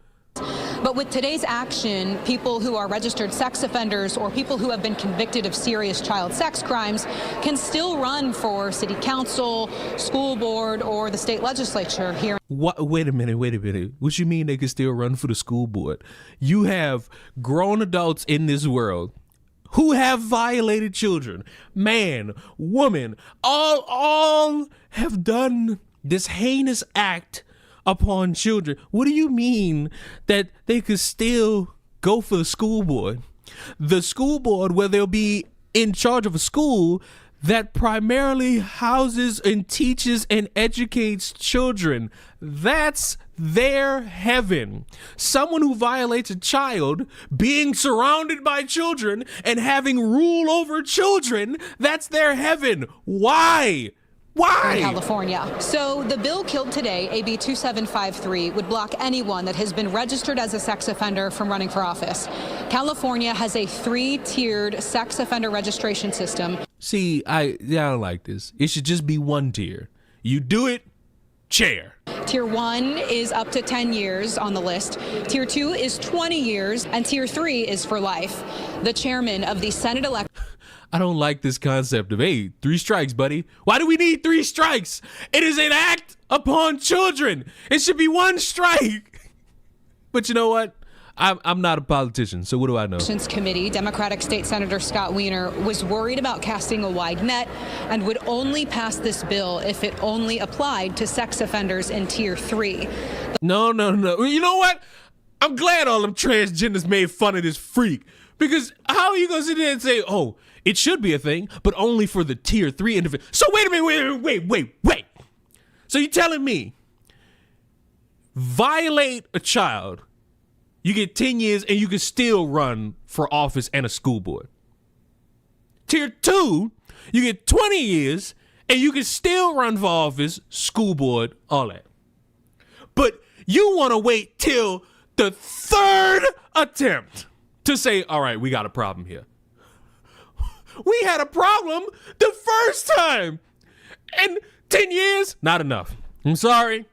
[SPEAKER 7] But with today's action, people who are registered sex offenders or people who have been convicted of serious child sex crimes can still run for city council, school board, or the state legislature here.
[SPEAKER 2] What? Wait a minute. What you mean they can still run for the school board? You have grown adults in this world who have violated children. Man, woman, all have done this heinous act upon children. What do you mean that they could still go for the school board? The school board, where they'll be in charge of a school that primarily houses and teaches and educates children. That's their heaven. Someone who violates a child, being surrounded by children and having rule over children, that's their heaven. Why? Why?
[SPEAKER 7] California. So the bill killed today, AB 2753, would block anyone that has been registered as a sex offender from running for office. California has a 3-tiered sex offender registration system.
[SPEAKER 2] See, I don't like this. It should just be one tier. You do it, chair.
[SPEAKER 7] Tier 1 is up to 10 years on the list. Tier 2 is 20 years, and Tier 3 is for life. The chairman of the Senate elect.
[SPEAKER 2] I don't like this concept of, hey, 3 strikes, buddy. Why do we need 3 strikes? It is an act upon children. It should be 1 strike. But you know what? I'm not a politician, so what do I know?
[SPEAKER 7] Committee, Democratic State Senator Scott Wiener was worried about casting a wide net and would only pass this bill if it only applied to sex offenders in Tier 3.
[SPEAKER 2] No. You know what? I'm glad all them transgenders made fun of this freak. Because how are you going to sit there and say, oh, it should be a thing, but only for the Tier 3 individuals? So wait a minute, wait. So you're telling me violate a child, you get 10 years and you can still run for office and a school board. Tier 2, you get 20 years and you can still run for office, school board, all that. But you want to wait till the third attempt to say, all right, we got a problem here. We had a problem the first time. And 10 years, not enough. I'm sorry.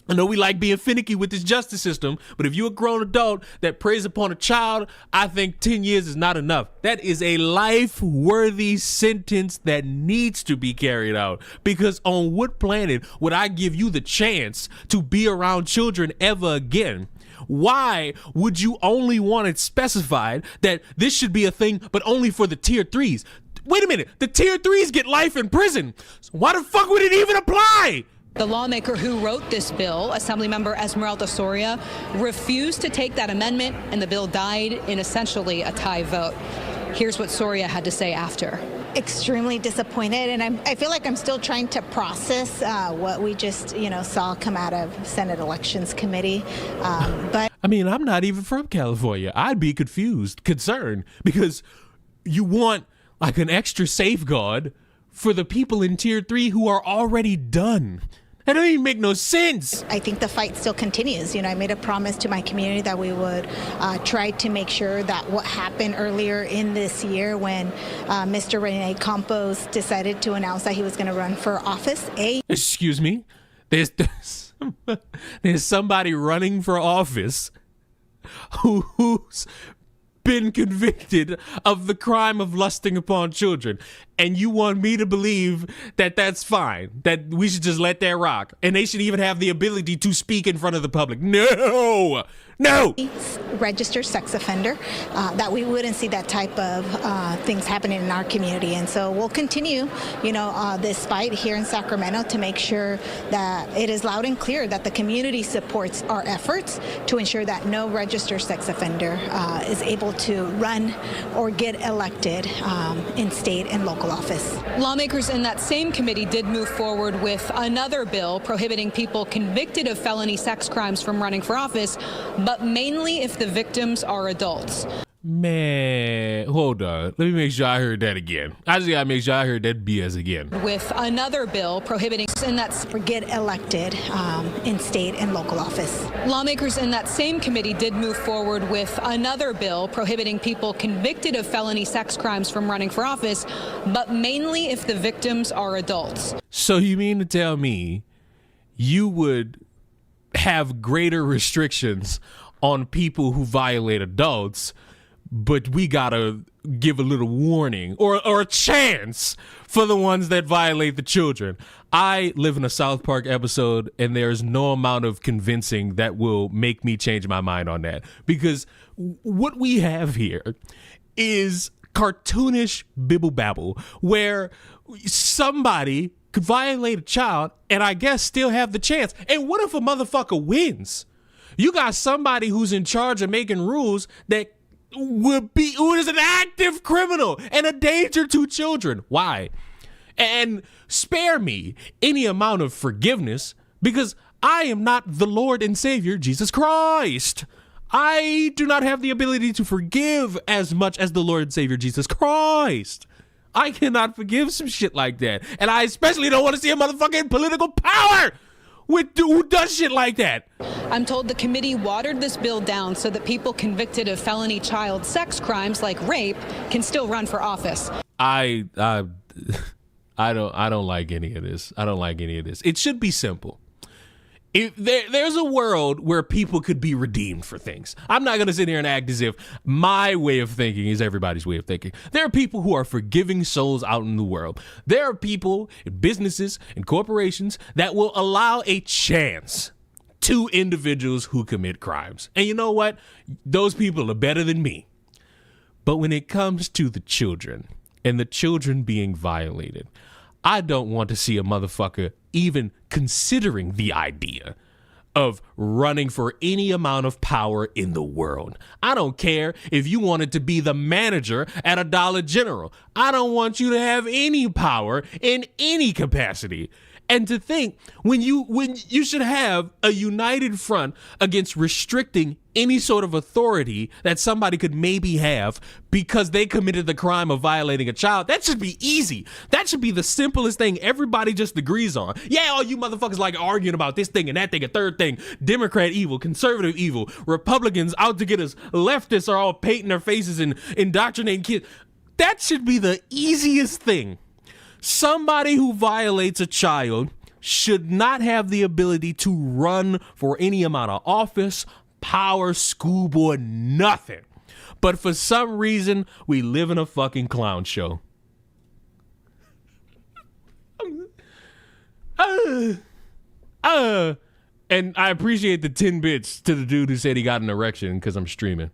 [SPEAKER 2] I know we like being finicky with this justice system, but if you're a grown adult that preys upon a child, I think 10 years is not enough. That is a life-worthy sentence that needs to be carried out. Because on what planet would I give you the chance to be around children ever again? Why would you only want it specified that this should be a thing, but only for the tier 3s? Wait a minute, the tier 3s get life in prison. So why the fuck would it even apply?
[SPEAKER 7] The lawmaker who wrote this bill, Assemblymember Esmeralda Soria, refused to take that amendment, and the bill died in essentially a tie vote. Here's what Soria had to say after.
[SPEAKER 8] Extremely disappointed, and I feel like I'm still trying to process what we just, saw come out of Senate Elections Committee. But
[SPEAKER 2] I mean, I'm not even from California. I'd be concerned, because you want like an extra safeguard for the people in tier 3 who are already done. That don't even make no sense.
[SPEAKER 8] I think the fight still continues. I made a promise to my community that we would try to make sure that what happened earlier in this year when Mr. Rene Campos decided to announce that he was going to run for office.
[SPEAKER 2] Excuse me? There's somebody running for office who's been convicted of the crime of lusting upon children, and you want me to believe that that's fine, that we should just let that rock, and they should even have the ability to speak in front of the public? No!
[SPEAKER 8] Registered sex offender, that we wouldn't see that type of things happening in our community. And so we'll continue, this fight here in Sacramento to make sure that it is loud and clear that the community supports our efforts to ensure that no registered sex offender is able to run or get elected in state and local office.
[SPEAKER 7] Lawmakers in that same committee did move forward with another bill prohibiting people convicted of felony sex crimes from running for office, but mainly if the victims are adults.
[SPEAKER 2] Man, hold on. Let me make sure I heard that again. I just gotta make sure I heard that BS again.
[SPEAKER 7] With another bill prohibiting
[SPEAKER 8] get elected in state and local office.
[SPEAKER 7] Lawmakers in that same committee did move forward with another bill prohibiting people convicted of felony sex crimes from running for office, but mainly if the victims are adults.
[SPEAKER 2] So you mean to tell me you would have greater restrictions on people who violate adults, but we gotta give a little warning or a chance for the ones that violate the children? I live in a South Park episode, and there's no amount of convincing that will make me change my mind on that, because what we have here is cartoonish bibble babble where somebody could violate a child and I guess still have the chance. And what if a motherfucker wins? You got somebody who's in charge of making rules that who is an active criminal and a danger to children. Why? And spare me any amount of forgiveness, because I am not the Lord and Savior, Jesus Christ. I do not have the ability to forgive as much as the Lord and Savior, Jesus Christ. I cannot forgive some shit like that. And I especially don't want to see a motherfucking political power who does shit like that.
[SPEAKER 7] I'm told the committee watered this bill down so that people convicted of felony child sex crimes like rape can still run for office.
[SPEAKER 2] I don't like any of this. I don't like any of this. It should be simple. If there's a world where people could be redeemed for things. I'm not going to sit here and act as if my way of thinking is everybody's way of thinking. There are people who are forgiving souls out in the world. There are people in businesses and corporations that will allow a chance to individuals who commit crimes. And you know what? Those people are better than me. But when it comes to the children and the children being violated, I don't want to see a motherfucker even considering the idea of running for any amount of power in the world. I don't care if you wanted to be the manager at a Dollar General. I don't want you to have any power in any capacity. And to think when you should have a united front against restricting any sort of authority that somebody could maybe have because they committed the crime of violating a child, that should be easy. That should be the simplest thing everybody just agrees on. Yeah, all you motherfuckers like arguing about this thing and that thing, a third thing. Democrat evil, conservative evil, Republicans out to get us, leftists are all painting their faces and indoctrinating kids. That should be the easiest thing. Somebody who violates a child should not have the ability to run for any amount of office, power, school board, nothing. But for some reason, we live in a fucking clown show. And I appreciate the 10 bits to the dude who said he got an erection because I'm streaming.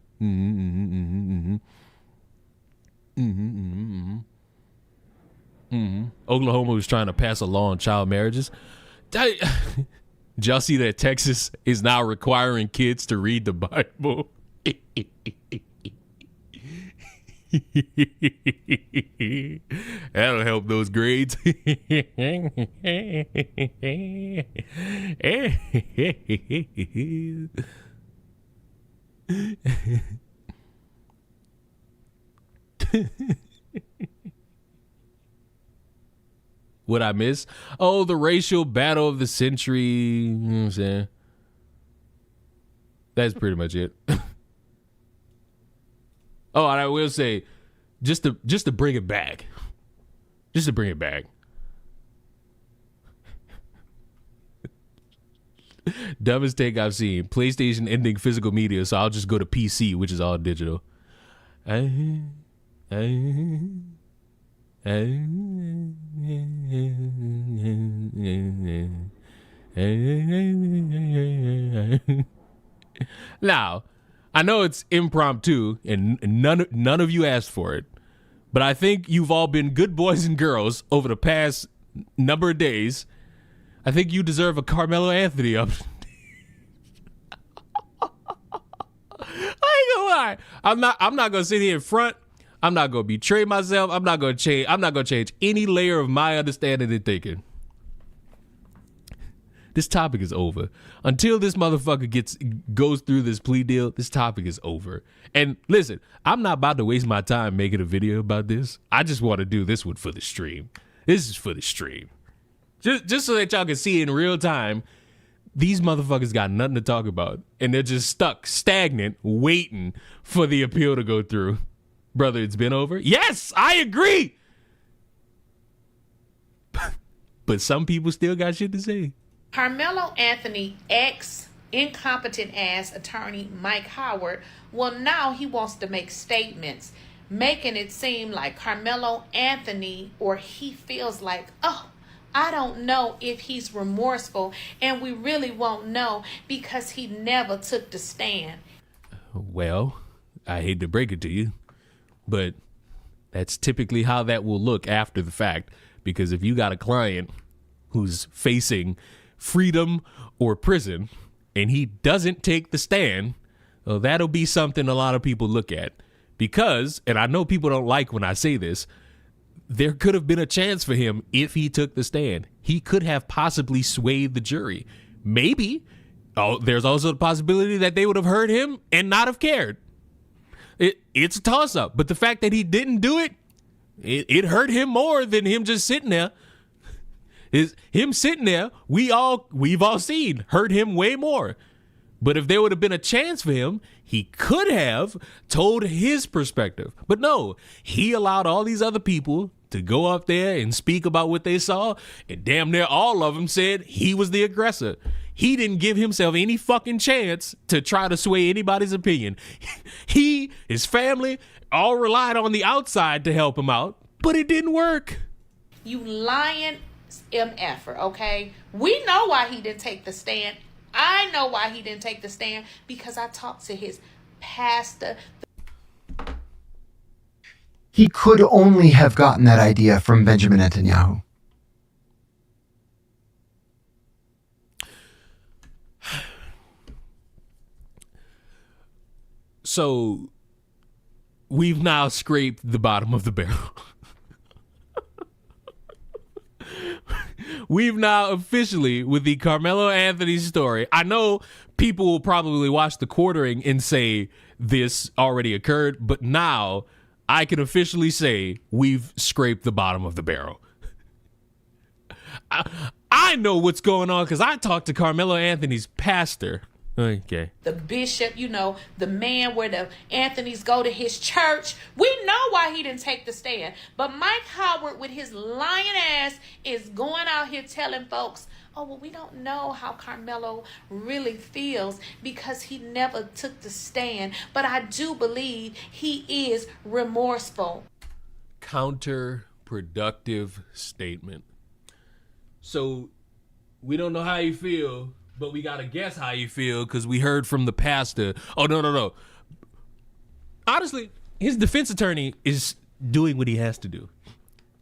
[SPEAKER 2] Oklahoma was trying to pass a law on child marriages. Did y'all see that Texas is now requiring kids to read the Bible? That'll help those grades. What I miss? Oh, the racial battle of the century. You know what I'm saying? That's pretty much it. Oh, and I will say, just to bring it back. Just to bring it back. Dumbest take I've seen. PlayStation ending physical media, so I'll just go to PC, which is all digital. Now, I know it's impromptu and none of you asked for it, but I think you've all been good boys and girls over the past number of days. I think you deserve a Carmelo Anthony up. I ain't gonna lie. I'm not gonna sit here in front. I'm not gonna betray myself. I'm not gonna change any layer of my understanding and thinking. This topic is over. Until this motherfucker goes through this plea deal, this topic is over. And listen, I'm not about to waste my time making a video about this. I just want to do this one for the stream. This is for the stream. Just so that y'all can see in real time, these motherfuckers got nothing to talk about. And they're just stuck, stagnant, waiting for the appeal to go through. Brother, it's been over? Yes, I agree. But some people still got shit to say.
[SPEAKER 9] Carmelo Anthony incompetent ass attorney Mike Howard, well, now he wants to make statements, making it seem like Carmelo Anthony, or he feels like, oh, I don't know if he's remorseful, and we really won't know because he never took the stand.
[SPEAKER 2] Well, I hate to break it to you, but that's typically how that will look after the fact, because if you got a client who's facing freedom or prison and he doesn't take the stand, well, that'll be something a lot of people look at. Because, and I know people don't like when I say this, there could have been a chance for him if he took the stand. He could have possibly swayed the jury. Maybe. Oh, there's also the possibility that they would have heard him and not have cared. It's a toss-up. But the fact that he didn't do it, it hurt him more than him just sitting there. Him sitting there, we've all seen, hurt him way more. But if there would have been a chance for him, he could have told his perspective. But no, he allowed all these other people to go up there and speak about what they saw, and damn near all of them said he was the aggressor. He didn't give himself any fucking chance to try to sway anybody's opinion. He, his family, all relied on the outside to help him out, but it didn't work.
[SPEAKER 9] You lying MFer, okay? We know why he didn't take the stand. I know why he didn't take the stand, because I talked to his pastor.
[SPEAKER 10] He could only have gotten that idea from Benjamin Netanyahu.
[SPEAKER 2] So we've now scraped the bottom of the barrel. We've now officially, with the Carmelo Anthony story, I know people will probably watch the quartering and say this already occurred, but now I can officially say we've scraped the bottom of the barrel. I know what's going on because I talked to Carmelo Anthony's pastor. Okay.
[SPEAKER 9] The bishop, the man where the Anthonys go to his church. We know why he didn't take the stand. But Mike Howard with his lying ass is going out here telling folks, oh, well, we don't know how Carmelo really feels because he never took the stand. But I do believe he is remorseful.
[SPEAKER 2] Counterproductive statement. So we don't know how you feel, but we got to guess how you feel because we heard from the pastor. Oh, no. Honestly, his defense attorney is doing what he has to do.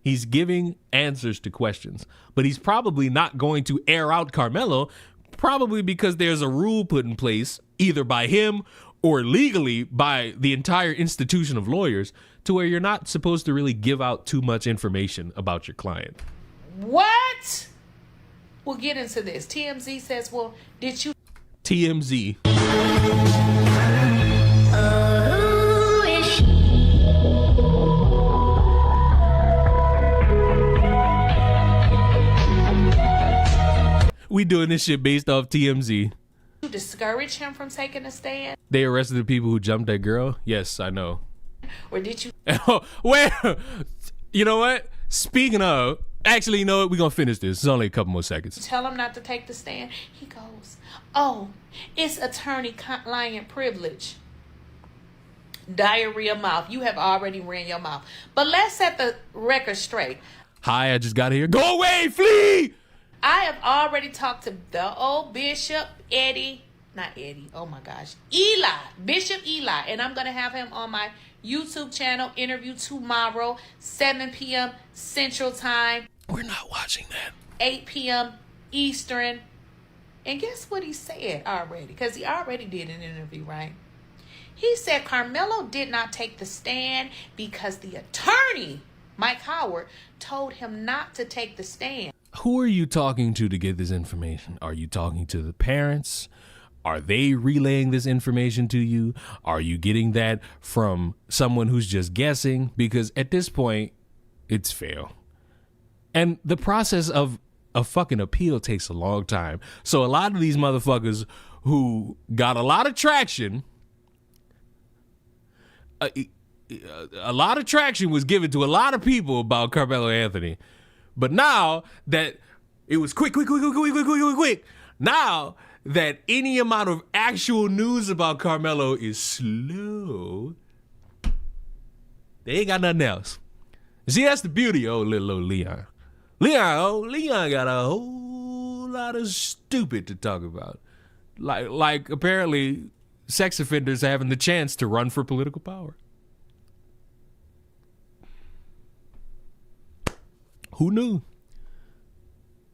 [SPEAKER 2] He's giving answers to questions, but he's probably not going to air out Carmelo, probably because there's a rule put in place either by him or legally by the entire institution of lawyers to where you're not supposed to really give out too much information about your client.
[SPEAKER 9] What? We'll get into this. TMZ says, well, did you...
[SPEAKER 2] TMZ. We doing this shit based off TMZ.
[SPEAKER 9] You discourage him from taking a stand?
[SPEAKER 2] They arrested the people who jumped that girl? Yes, I know.
[SPEAKER 9] Or did you...
[SPEAKER 2] Well, you know what? Speaking of... Actually, you know what? We're going to finish this. It's only a couple more seconds.
[SPEAKER 9] Tell him not to take the stand. He goes, oh, it's attorney-client privilege. Diarrhea mouth. You have already ran your mouth. But let's set the record straight.
[SPEAKER 2] Hi, I just got here. Go away, flee!
[SPEAKER 9] I have already talked to the old Bishop Eddie. Not Eddie. Oh, my gosh. Eli. Bishop Eli. And I'm going to have him on my YouTube channel. Interview tomorrow, 7 p.m. Central Time.
[SPEAKER 2] We're not watching that.
[SPEAKER 9] 8 p.m. Eastern. And guess what he said already? Because he already did an interview, right? He said Carmelo did not take the stand because the attorney, Mike Howard, told him not to take the stand.
[SPEAKER 2] Who are you talking to get this information? Are you talking to the parents? Are they relaying this information to you? Are you getting that from someone who's just guessing? Because at this point, it's fail. And the process of a fucking appeal takes a long time. So a lot of these motherfuckers who got a lot of traction, a lot of traction was given to a lot of people about Carmelo Anthony. But now that it was quick, now that any amount of actual news about Carmelo is slow, they ain't got nothing else. See, that's the beauty of little old Leon. Leon got a whole lot of stupid to talk about. Like apparently sex offenders having the chance to run for political power. Who knew?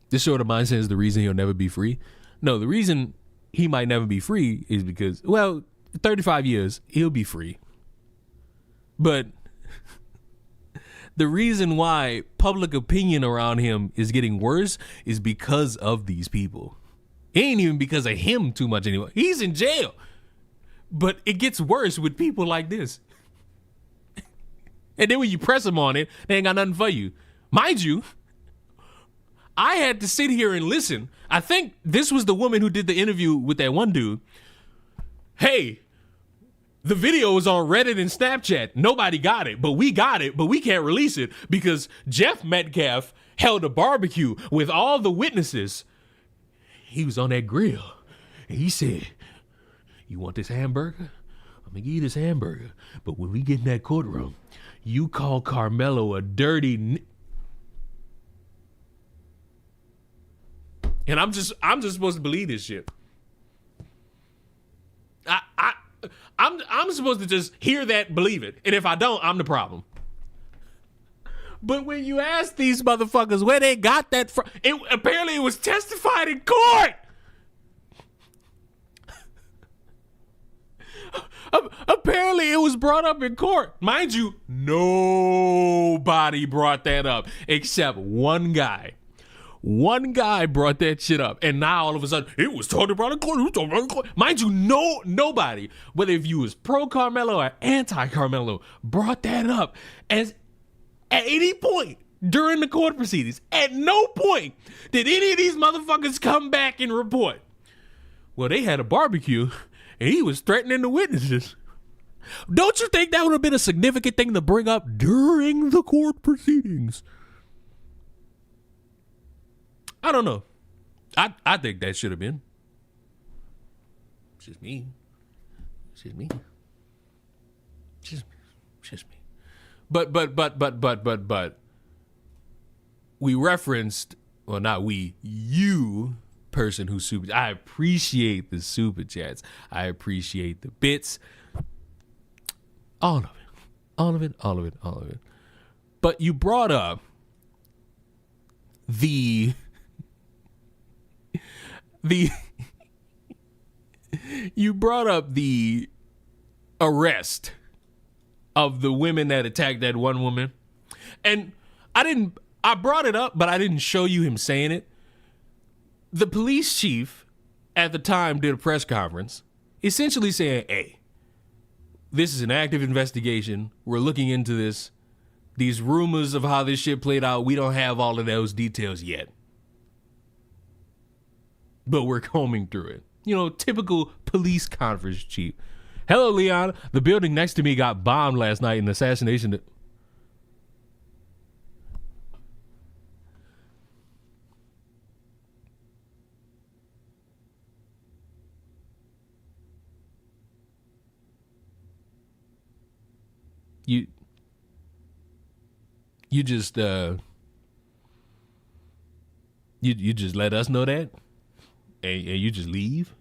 [SPEAKER 2] This sort of mindset is the reason he'll never be free. No, the reason he might never be free is because, 35 years, he'll be free. But the reason why public opinion around him is getting worse is because of these people. It ain't even because of him too much anymore. He's in jail. But it gets worse with people like this. And then when you press them on it, they ain't got nothing for you. Mind you, I had to sit here and listen. I think this was the woman who did the interview with that one dude. Hey, the video is on Reddit and Snapchat. Nobody got it, but we got it, but we can't release it because Jeff Metcalf held a barbecue with all the witnesses. He was on that grill, and he said, you want this hamburger? I'm going to eat this hamburger, but when we get in that courtroom, you call Carmelo a dirty... And I'm just supposed to believe this shit. I'm supposed to just hear that, believe it. And if I don't, I'm the problem. But when you ask these motherfuckers where they got that from, apparently it was testified in court. Apparently it was brought up in court. Mind you, nobody brought that up except one guy. One guy brought that shit up, and now all of a sudden it was talked about in court. It was talked about in court. Mind you, nobody, whether if you was pro Carmelo or anti Carmelo, brought that up as at any point during the court proceedings. At no point did any of these motherfuckers come back and report. Well, they had a barbecue, and he was threatening the witnesses. Don't you think that would have been a significant thing to bring up during the court proceedings? I don't know. I think that should have been. It's just me. It's just me. Just me. But we referenced, well, not we, you person who super. I appreciate the super chats. I appreciate the bits. All of it. But you brought up you brought up the arrest of the women that attacked that one woman. And I brought it up, but I didn't show you him saying it. The police chief at the time did a press conference essentially saying, hey, this is an active investigation. We're looking into this. These rumors of how this shit played out, we don't have all of those details yet. But we're combing through it. You know, typical police conference chief. Hello, Leon. The building next to me got bombed last night in the assassination. You just you just let us know that, and you just leave.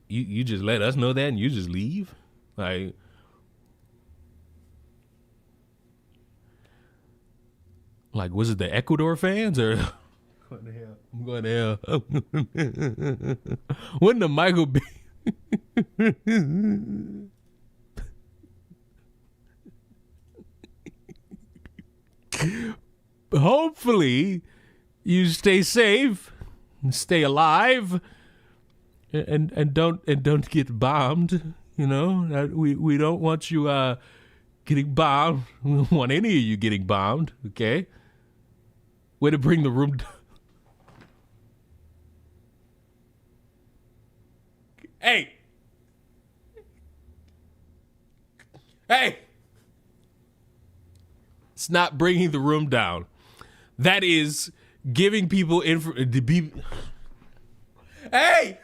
[SPEAKER 2] You just let us know that, and you just leave. Like was it the Ecuador fans or? I'm going to hell. When the Michael B. Hopefully you stay safe, stay alive, and don't get bombed. You know, we don't want you getting bombed. We don't want any of you getting bombed. Okay, way to bring the room down. Hey. It's not bringing the room down. That is giving people Hey!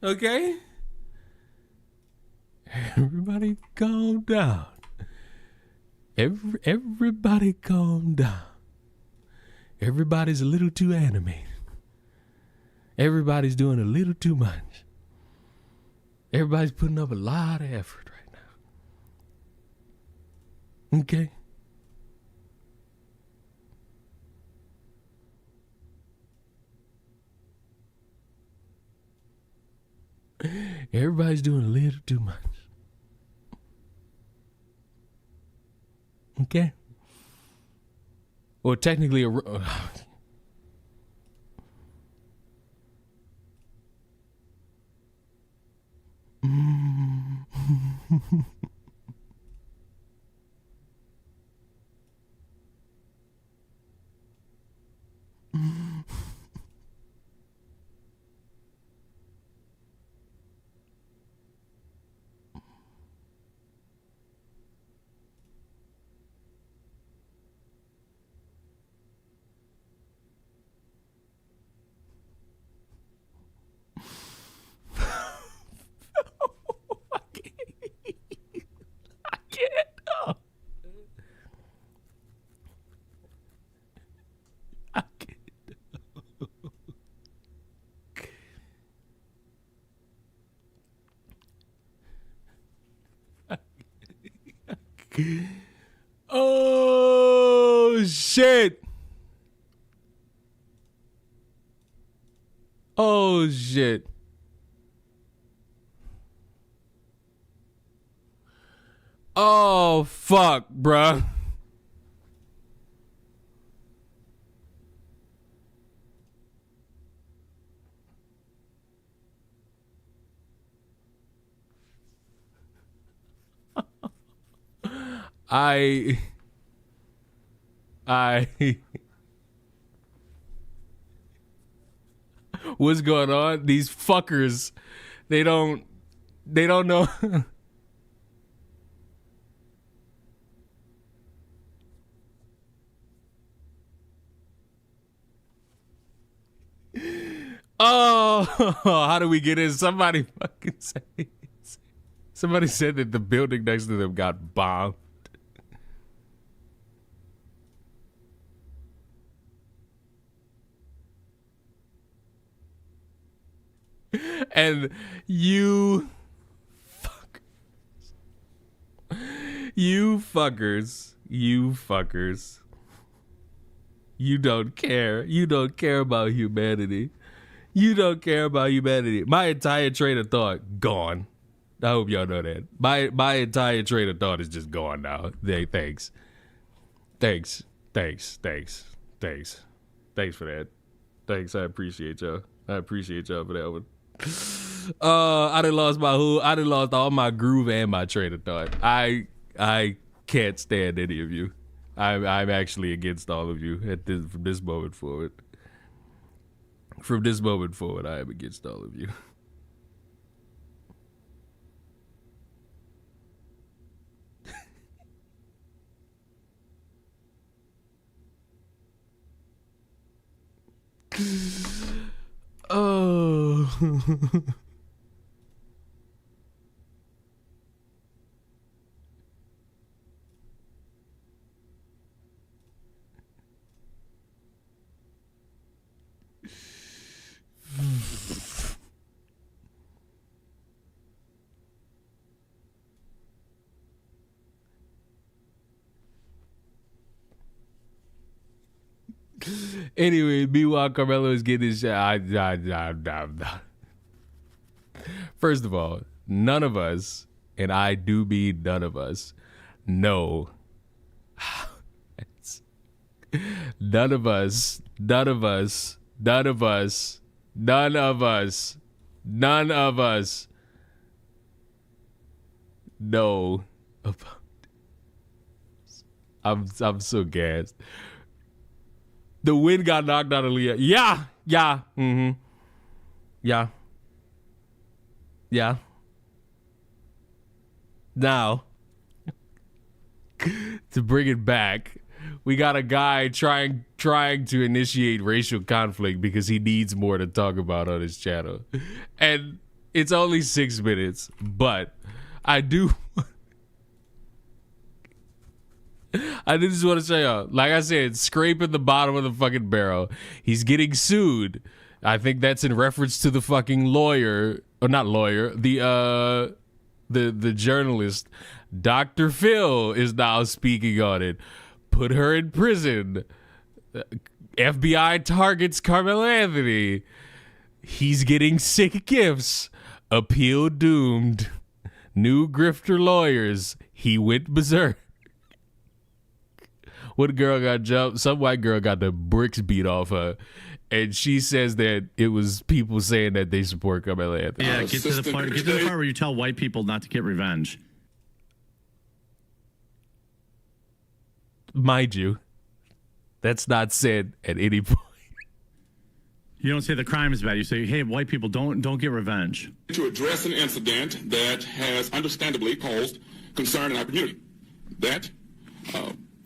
[SPEAKER 2] Okay? Everybody calm down. Everybody calm down. Everybody's a little too animated. Everybody's doing a little too much. Everybody's putting up a lot of effort right now. Okay? Everybody's doing a little too much. Okay? Or technically Oh shit. Oh shit. Oh, fuck, bruh. I what's going on? These fuckers, they don't know. Oh, how do we get in? Somebody said that the building next to them got bombed. And you fuckers, you don't care. You don't care about humanity. You don't care about humanity. My entire train of thought gone. I hope y'all know that. My entire train of thought is just gone now. Thanks for that. Thanks. I appreciate y'all. For that one. I done lost all my groove and my train of thought. I can't stand any of you. I'm actually against all of you from this moment forward. From this moment forward, I am against all of you. Oh. Anyway, meanwhile, Carmelo is getting his shot. First of all, none of us, and I do mean none of us, know. None of us know about. I'm so gassed. The wind got knocked out of Leah. Yeah. Yeah. Now, to bring it back, we got a guy trying to initiate racial conflict because he needs more to talk about on his channel. And it's only 6 minutes, but I just want to say, like I said, scraping the bottom of the fucking barrel. He's getting sued. I think that's in reference to the fucking lawyer, or not lawyer, the journalist. Dr. Phil is now speaking on it. Put her in prison. FBI targets Carmelo Anthony. He's getting sick gifts. Appeal doomed. New grifter lawyers. He went berserk. One girl got jumped. Some white girl got the bricks beat off her. And she says that it was people saying that they support Carmelo Anthony.
[SPEAKER 11] Yeah, get to the part where you tell white people not to get revenge.
[SPEAKER 2] Mind you, that's not said at any point.
[SPEAKER 11] You don't say the crime is bad. You say, hey, white people, don't get revenge.
[SPEAKER 12] To address an incident that has understandably caused concern in our community. That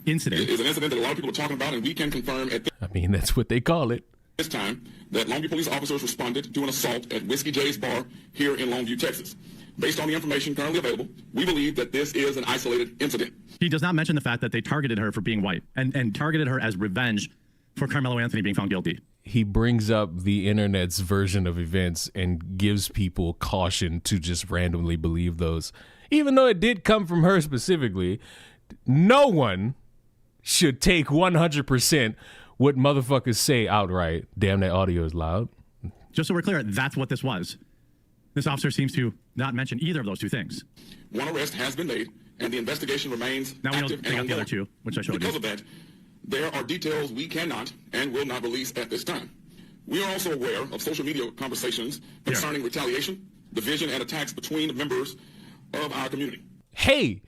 [SPEAKER 11] incident
[SPEAKER 12] is an incident that a lot of people are talking about, and we can confirm at
[SPEAKER 2] that's what they call it.
[SPEAKER 12] This time that Longview police officers responded to an assault at Whiskey J's bar here in Longview, Texas. Based on the information currently available, we believe that this is an isolated incident.
[SPEAKER 11] He does not mention the fact that they targeted her for being white and targeted her as revenge for Carmelo Anthony being found guilty.
[SPEAKER 2] He brings up the internet's version of events and gives people caution to just randomly believe those. Even though it did come from her specifically, no one should take 100% what motherfuckers say outright. Damn, that audio is loud.
[SPEAKER 11] Just so we're clear, that's what this was. This officer seems to not mention either of those two things.
[SPEAKER 12] One arrest has been made, and the investigation remains
[SPEAKER 11] Now we know
[SPEAKER 12] active
[SPEAKER 11] they
[SPEAKER 12] and
[SPEAKER 11] got the other
[SPEAKER 12] ongoing.
[SPEAKER 11] two, which I showed
[SPEAKER 12] Because
[SPEAKER 11] you.
[SPEAKER 12] of that, there are details we cannot and will not release at this time. We are also aware of social media conversations concerning retaliation, division, and attacks between members of our community.
[SPEAKER 2] Hey,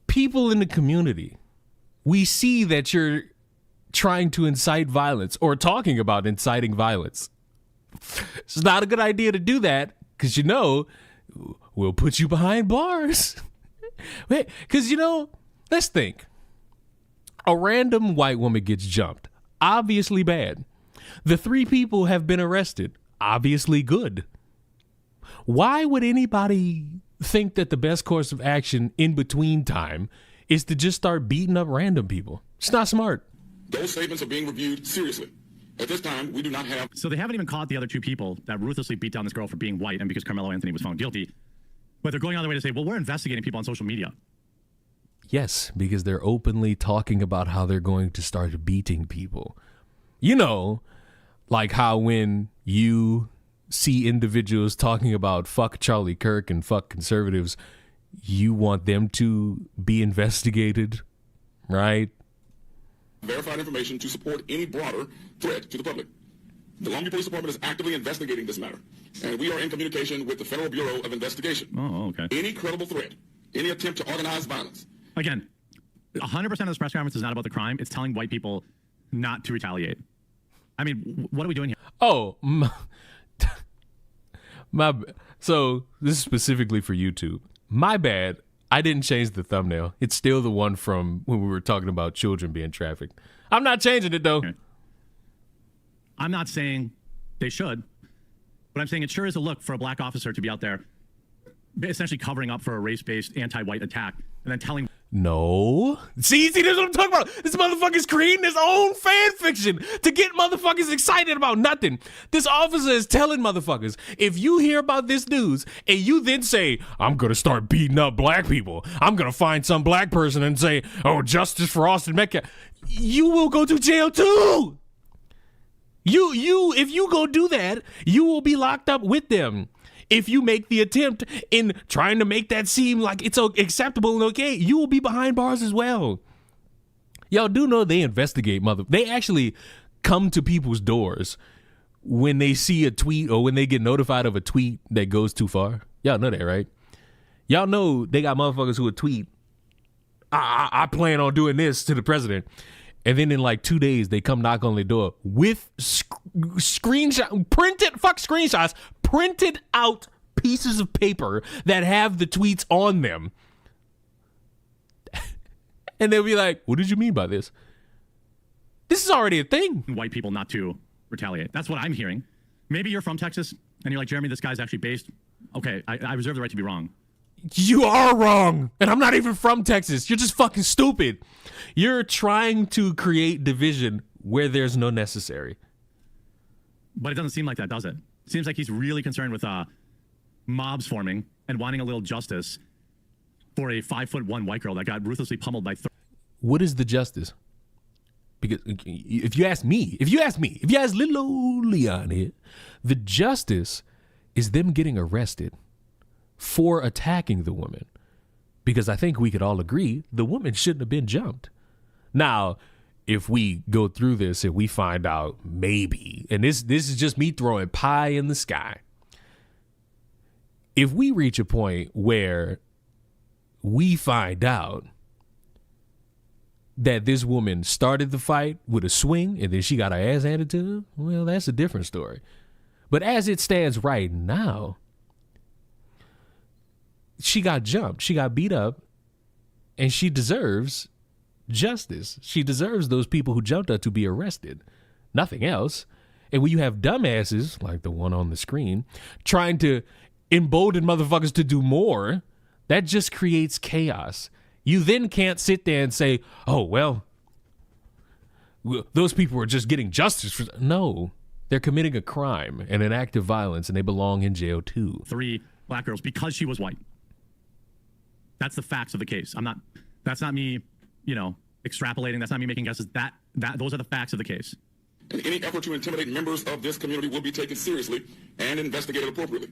[SPEAKER 2] people in the community, we see that you're trying to incite violence or talking about inciting violence. It's not a good idea to do that because, we'll put you behind bars. Because, let's think. A random white woman gets jumped. Obviously bad. The 3 people have been arrested. Obviously good. Why would anybody think that the best course of action in between time is to just start beating up random people? It's not smart.
[SPEAKER 12] Those statements are being reviewed seriously. At this time, we do not have...
[SPEAKER 11] So they haven't even caught the other 2 people that ruthlessly beat down this girl for being white and because Carmelo Anthony was found guilty. But they're going on their way to say, well, we're investigating people on social media.
[SPEAKER 2] Yes, because they're openly talking about how they're going to start beating people. Like how when you see individuals talking about fuck Charlie Kirk and fuck conservatives, you want them to be investigated, right?
[SPEAKER 12] Verified information to support any broader threat to the public. The Longview Police Department is actively investigating this matter, and we are in communication with the Federal Bureau of Investigation.
[SPEAKER 11] Oh, okay.
[SPEAKER 12] Any credible threat, any attempt to organize violence.
[SPEAKER 11] Again, 100% of this press conference is not about the crime. It's telling white people not to retaliate. I mean, what are we doing here?
[SPEAKER 2] Oh, so this is specifically for YouTube. My bad. I didn't change the thumbnail. It's still the one from when we were talking about children being trafficked. I'm not changing it, though.
[SPEAKER 11] Okay. I'm not saying they should, but I'm saying it sure is a look for a black officer to be out there essentially covering up for a race-based anti-white attack and then telling...
[SPEAKER 2] No. See, this is what I'm talking about. This motherfucker's creating his own fan fiction to get motherfuckers excited about nothing. This officer is telling motherfuckers, if you hear about this news and you then say, I'm going to start beating up black people, I'm going to find some black person and say, oh, justice for Austin Metcalf, you will go to jail too. If you go do that, you will be locked up with them. If you make the attempt in trying to make that seem like it's acceptable and okay, you will be behind bars as well. Y'all do know they investigate they actually come to people's doors when they see a tweet or when they get notified of a tweet that goes too far. Y'all know that, right? Y'all know they got motherfuckers who would tweet, I plan on doing this to the president. And then in like 2 days, they come knock on their door with screenshots, printed out pieces of paper that have the tweets on them. And they'll be like, what did you mean by this? This is already a thing.
[SPEAKER 11] White people not to retaliate. That's what I'm hearing. Maybe you're from Texas and you're like, Jeremy, this guy's actually based. Okay, I reserve the right to be wrong.
[SPEAKER 2] You are wrong. And I'm not even from Texas. You're just fucking stupid. You're trying to create division where there's no necessary.
[SPEAKER 11] But it doesn't seem like that, does it? It seems like he's really concerned with mobs forming and wanting a little justice for a 5'1" white girl that got ruthlessly pummeled by...
[SPEAKER 2] What is the justice? Because if you ask little old Leon here, the justice is them getting arrested for attacking the woman, because I think we could all agree the woman shouldn't have been jumped. Now, if we go through this and we find out maybe, and this is just me throwing pie in the sky, if we reach a point where we find out that this woman started the fight with a swing and then she got her ass handed to her, well, that's a different story. But as it stands right now, she got jumped, she got beat up, and she deserves justice. She deserves those people who jumped her to be arrested. Nothing else. And when you have dumbasses, like the one on the screen, trying to embolden motherfuckers to do more, that just creates chaos. You then can't sit there and say, oh, well, those people are just getting justice. No, they're committing a crime and an act of violence, and they belong in jail too.
[SPEAKER 11] 3 black girls because she was white. That's the facts of the case. That's not me, extrapolating. That's not me making guesses. Those are the facts of the case.
[SPEAKER 12] And any effort to intimidate members of this community will be taken seriously and investigated appropriately.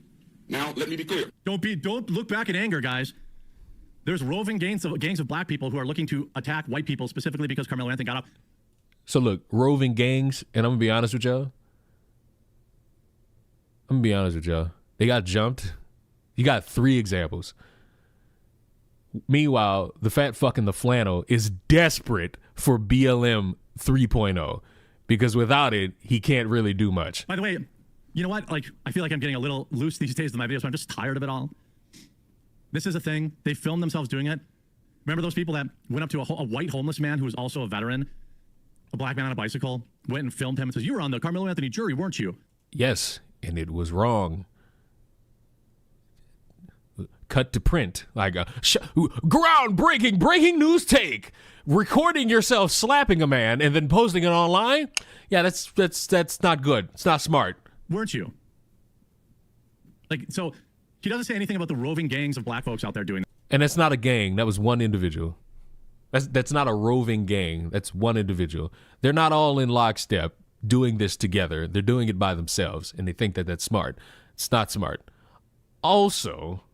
[SPEAKER 12] Now, let me be clear.
[SPEAKER 11] Don't look back in anger, guys. There's roving gangs of black people who are looking to attack white people specifically because Carmelo Anthony got up.
[SPEAKER 2] So look, roving gangs, and I'm gonna be honest with y'all. They got jumped. You got 3 examples. Meanwhile, the fat fuck in the flannel is desperate for BLM 3.0 because without it, he can't really do much.
[SPEAKER 11] By the way, you know what? Like, I feel like I'm getting a little loose these days with my videos, so I'm just tired of it all. This is a thing. They filmed themselves doing it. Remember those people that went up to a white homeless man who was also a veteran, a black man on a bicycle, went and filmed him and says, "You were on the Carmelo Anthony jury, weren't you?"
[SPEAKER 2] Yes, and it was wrong. Cut to print, like a groundbreaking breaking news take. Recording yourself slapping a man and then posting it online. Yeah, that's not good. It's not smart.
[SPEAKER 11] Weren't you? Like, so he doesn't say anything about the roving gangs of black folks out there doing that.
[SPEAKER 2] And that's not a gang. That was one individual. That's not a roving gang. That's one individual. They're not all in lockstep doing this together. They're doing it by themselves, and they think that that's smart. It's not smart. Also,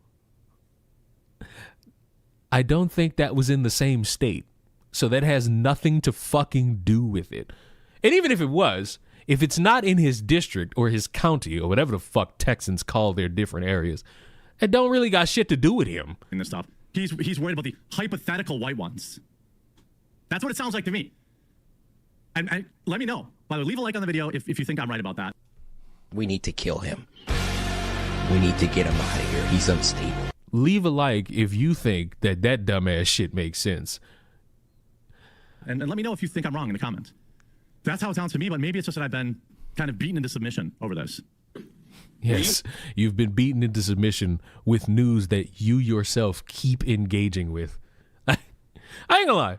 [SPEAKER 2] I don't think that was in the same state. So that has nothing to fucking do with it. And even if it was, if it's not in his district or his county or whatever the fuck Texans call their different areas, it don't really got shit to do with him.
[SPEAKER 11] In this stuff. He's worried about the hypothetical white ones. That's what it sounds like to me. And let me know. By the way, leave a like on the video if you think I'm right about that.
[SPEAKER 13] We need to kill him. We need to get him out of here. He's unstable.
[SPEAKER 2] Leave a like if you think that dumbass shit makes sense.
[SPEAKER 11] And let me know if you think I'm wrong in the comments. That's how it sounds to me, but maybe it's just that I've been kind of beaten into submission over this.
[SPEAKER 2] Yes, you've been beaten into submission with news that you yourself keep engaging with. I ain't gonna lie.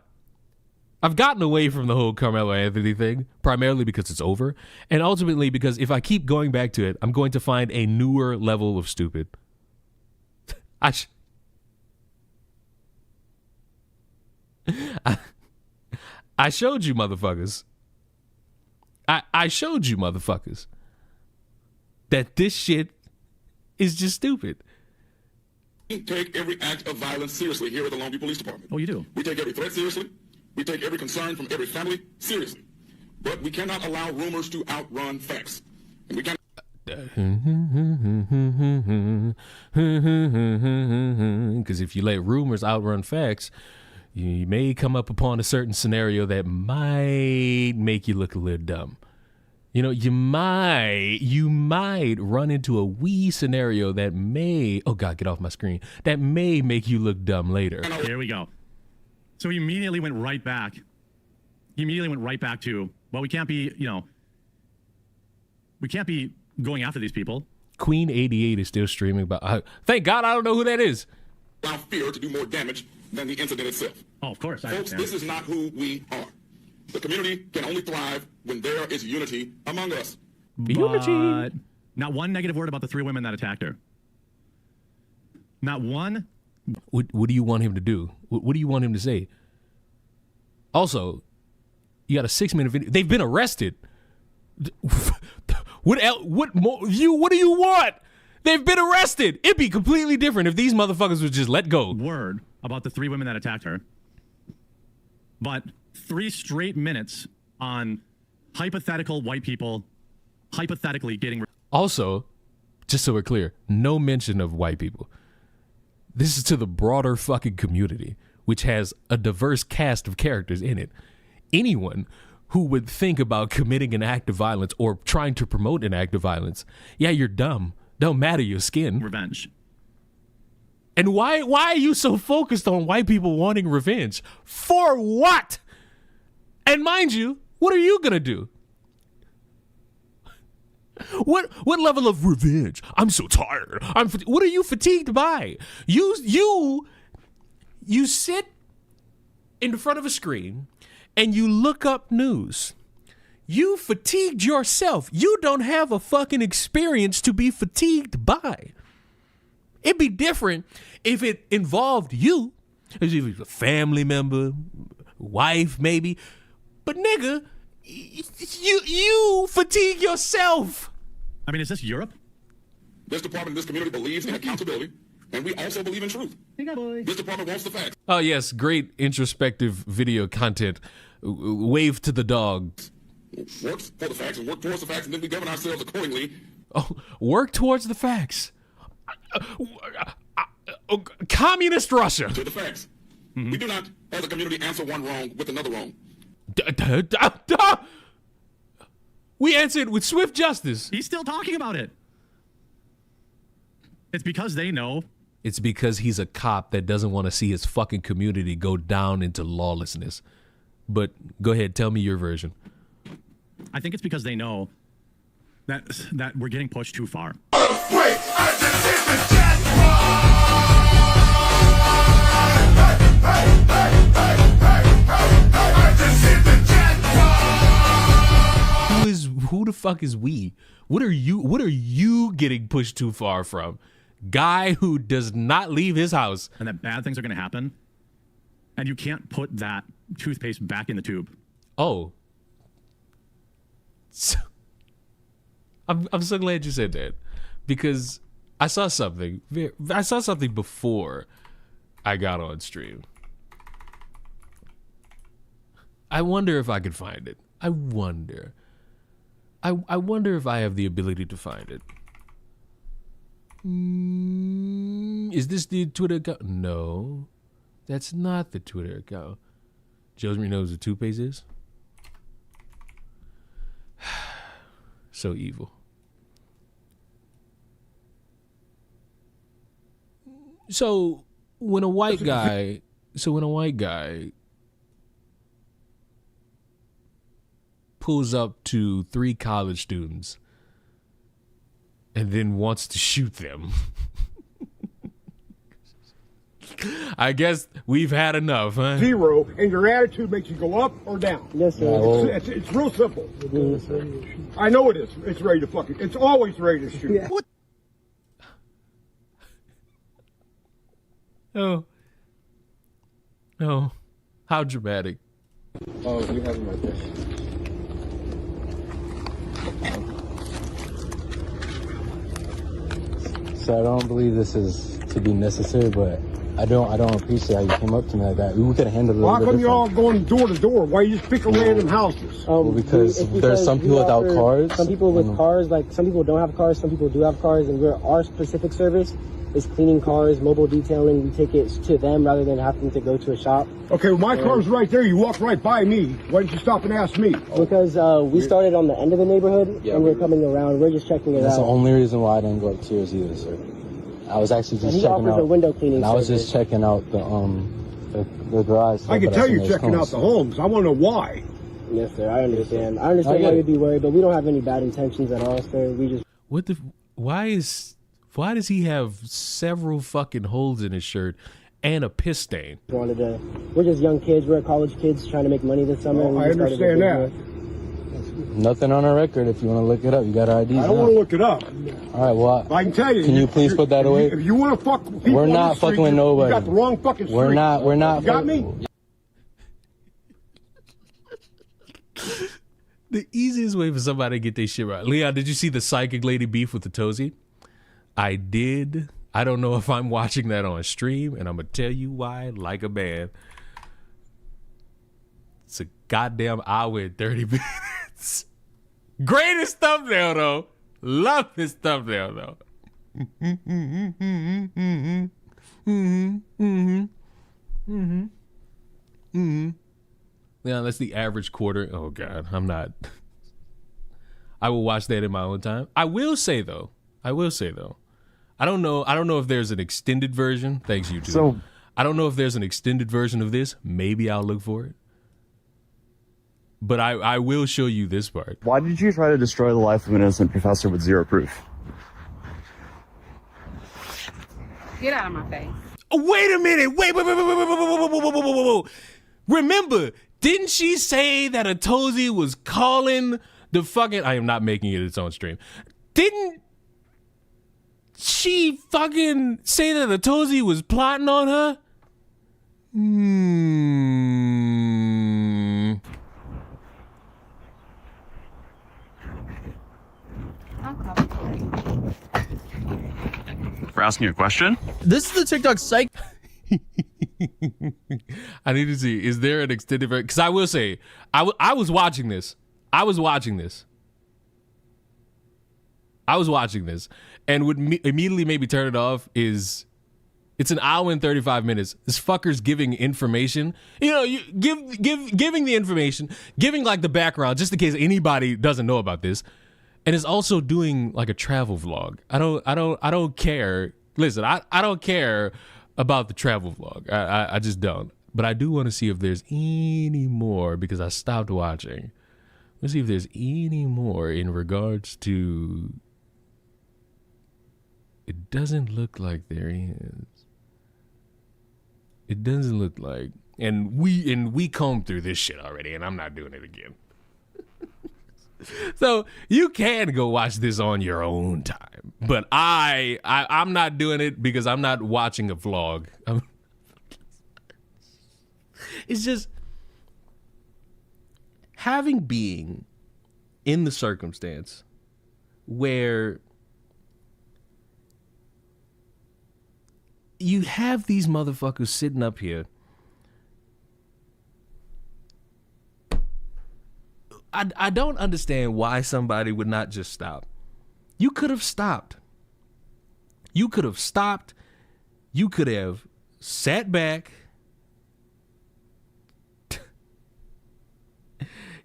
[SPEAKER 2] I've gotten away from the whole Carmelo Anthony thing, primarily because it's over, and ultimately because if I keep going back to it, I'm going to find a newer level of stupid. I showed you motherfuckers. I showed you motherfuckers that this shit is just stupid.
[SPEAKER 12] We take every act of violence seriously here at the Long Beach Police Department.
[SPEAKER 11] Oh, you do?
[SPEAKER 12] We take every threat seriously. We take every concern from every family seriously. But we cannot allow rumors to outrun facts. And we cannot...
[SPEAKER 2] Because if you let rumors outrun facts, you may come up upon a certain scenario that might make you look a little dumb. You know, you might run into a wee scenario that may, oh God, get off my screen, that may make you look dumb later.
[SPEAKER 11] Here we go. So he immediately went right back. To, well, we can't be going after these people.
[SPEAKER 2] Queen 88 is still streaming, but thank God I don't know who that is.
[SPEAKER 12] Allow fear to do more damage than the incident itself.
[SPEAKER 11] Oh, of course.
[SPEAKER 12] Folks, this is not who we are. The community can only thrive when there is unity among us.
[SPEAKER 11] But not one negative word about the 3 women that attacked her. Not one.
[SPEAKER 2] What do you want him to do? What do you want him to say? Also, you got a 6-minute video. They've been arrested. What else? What more? What do you want? They've been arrested. It'd be completely different if these motherfuckers would just let go.
[SPEAKER 11] Word about the 3 women that attacked her. But 3 straight minutes on hypothetical white people hypothetically getting...
[SPEAKER 2] Also, just so we're clear, no mention of white people. This is to the broader fucking community, which has a diverse cast of characters in it. Anyone who would think about committing an act of violence or trying to promote an act of violence, yeah, you're dumb. Don't matter your skin.
[SPEAKER 11] Revenge.
[SPEAKER 2] And why are you so focused on white people wanting revenge? For what? And mind you, what are you gonna do? What level of revenge? I'm so tired. What are you fatigued by? You sit in front of a screen and you look up news. You fatigued yourself. You don't have a fucking experience to be fatigued by. It'd be different if it involved you, as if it was a family member, wife maybe. But nigga, you fatigue yourself.
[SPEAKER 11] I mean, is this Europe?
[SPEAKER 12] This department and this community believes in accountability, and we also believe in truth. This department wants the facts.
[SPEAKER 2] Oh, yes. Great introspective video content. Wave to the dog.
[SPEAKER 12] Work for the facts and work towards the facts, and then we govern ourselves accordingly.
[SPEAKER 2] Oh, work towards the facts. Communist Russia.
[SPEAKER 12] To the facts. We do not, as a community, answer one wrong with another wrong.
[SPEAKER 2] We answered with swift justice.
[SPEAKER 11] He's still talking about it. It's because they know.
[SPEAKER 2] It's because he's a cop that doesn't want to see his fucking community go down into lawlessness. But go ahead, tell me your version.
[SPEAKER 11] I think it's because they know that we're getting pushed too far.
[SPEAKER 2] Who the fuck is we? What are you getting pushed too far from? Guy who does not leave his house.
[SPEAKER 11] And that bad things are going to happen. And you can't put that toothpaste back in the tube.
[SPEAKER 2] Oh. So, I'm so glad you said that. Because I saw something. I saw something before I got on stream. I wonder if I could find it. I wonder if I have the ability to find it. Is this the Twitter account? No, that's not the Twitter account. Josie knows what toothpaste is. So evil. So when a white guy pulls up to 3 college students and then wants to shoot them, I guess we've had enough, huh?
[SPEAKER 14] 0, and your attitude makes you go up or down.
[SPEAKER 15] Yes, sir.
[SPEAKER 14] It's real simple. I know it is. It's ready to fucking. It's always ready to shoot.
[SPEAKER 15] Yeah.
[SPEAKER 2] What? Oh. Oh. How dramatic.
[SPEAKER 15] Oh, you have him right there. So I don't believe this is to be necessary, but I don't appreciate how you came up to me like that. We could have handled it a little bit
[SPEAKER 14] Why come
[SPEAKER 15] different.
[SPEAKER 14] you all going door to door? Why you just pick a random houses?
[SPEAKER 15] Well, because there's some people without cars.
[SPEAKER 16] Some people with cars, like some people don't have cars, some people do have cars, and our specific service is cleaning cars, mobile detailing. We take it to them rather than having to go to a shop.
[SPEAKER 14] Okay, well, my car's right there. You walked right by me. Why didn't you stop and ask me?
[SPEAKER 16] Because we started on the end of the neighborhood, and we're coming around. We're just checking it out.
[SPEAKER 15] That's the only reason why I didn't go up to yours either, sir. I was actually just
[SPEAKER 16] he
[SPEAKER 15] checking
[SPEAKER 16] offers
[SPEAKER 15] out.
[SPEAKER 16] a window cleaning
[SPEAKER 15] and I was
[SPEAKER 16] service.
[SPEAKER 15] just checking out the garage.
[SPEAKER 14] I can tell you're checking out the homes. I want to know why.
[SPEAKER 16] Yes, sir. I understand. I understand why you'd be worried, but we don't have any bad intentions at all, sir. We just.
[SPEAKER 2] Why does he have several fucking holes in his shirt and a piss stain?
[SPEAKER 16] We're just young kids. We're college kids trying to make money this summer.
[SPEAKER 14] Oh, I understand that.
[SPEAKER 15] Nothing on our record. If you want to look it up, you got our IDs.
[SPEAKER 14] I don't want to look it up.
[SPEAKER 15] All right, well,
[SPEAKER 14] I can tell you.
[SPEAKER 15] Can you please put that away?
[SPEAKER 14] If you want to fuck with people,
[SPEAKER 15] we're not
[SPEAKER 14] street,
[SPEAKER 15] fucking with nobody.
[SPEAKER 14] You got the wrong fucking street.
[SPEAKER 15] We're not.
[SPEAKER 14] You got me?
[SPEAKER 2] The easiest way for somebody to get their shit right. Leon, did you see the psychic lady beef with the Tozy? I did. I don't know if I'm watching that on stream, and I'm going to tell you why, like a man. It's a goddamn hour and 30 minutes. Greatest thumbnail, though. Love this thumbnail, though. Yeah, that's the average quarter. Oh, God, I'm not. I will watch that in my own time. I will say, though. I don't know if there's an extended version. Thanks, YouTube.
[SPEAKER 15] So,
[SPEAKER 2] I don't know if there's an extended version of this. Maybe I'll look for it. But I will show you this part.
[SPEAKER 17] Why did you try to destroy the life of an innocent professor with zero proof?
[SPEAKER 18] Get out of my face.
[SPEAKER 2] Oh, wait a minute. Wait. Remember, didn't she say that Atozy was calling the fucking... I am not making it its own stream. Didn't she fucking say that Atozy was plotting on her?
[SPEAKER 18] I'll call the police.
[SPEAKER 17] asking a question?
[SPEAKER 19] This is the TikTok psych.
[SPEAKER 2] I need to see. Is there an extended version? Because I will say, I was watching this. And what immediately made me turn it off is it's an hour and 35 minutes. This fucker's giving information. You know, you giving the information, giving like the background just in case anybody doesn't know about this. And is also doing like a travel vlog. I don't care. Listen, I don't care about the travel vlog. I just don't. But I do want to see if there's any more because I stopped watching. Let's see if there's any more in regards to. It doesn't look like there is. It doesn't look like. And we combed through this shit already, and I'm not doing it again. So you can go watch this on your own time, but I'm not doing it because I'm not watching a vlog. It's just being in the circumstance where you have these motherfuckers sitting up here. I don't understand why somebody would not just stop. You could have stopped. You could have stopped. You could have sat back.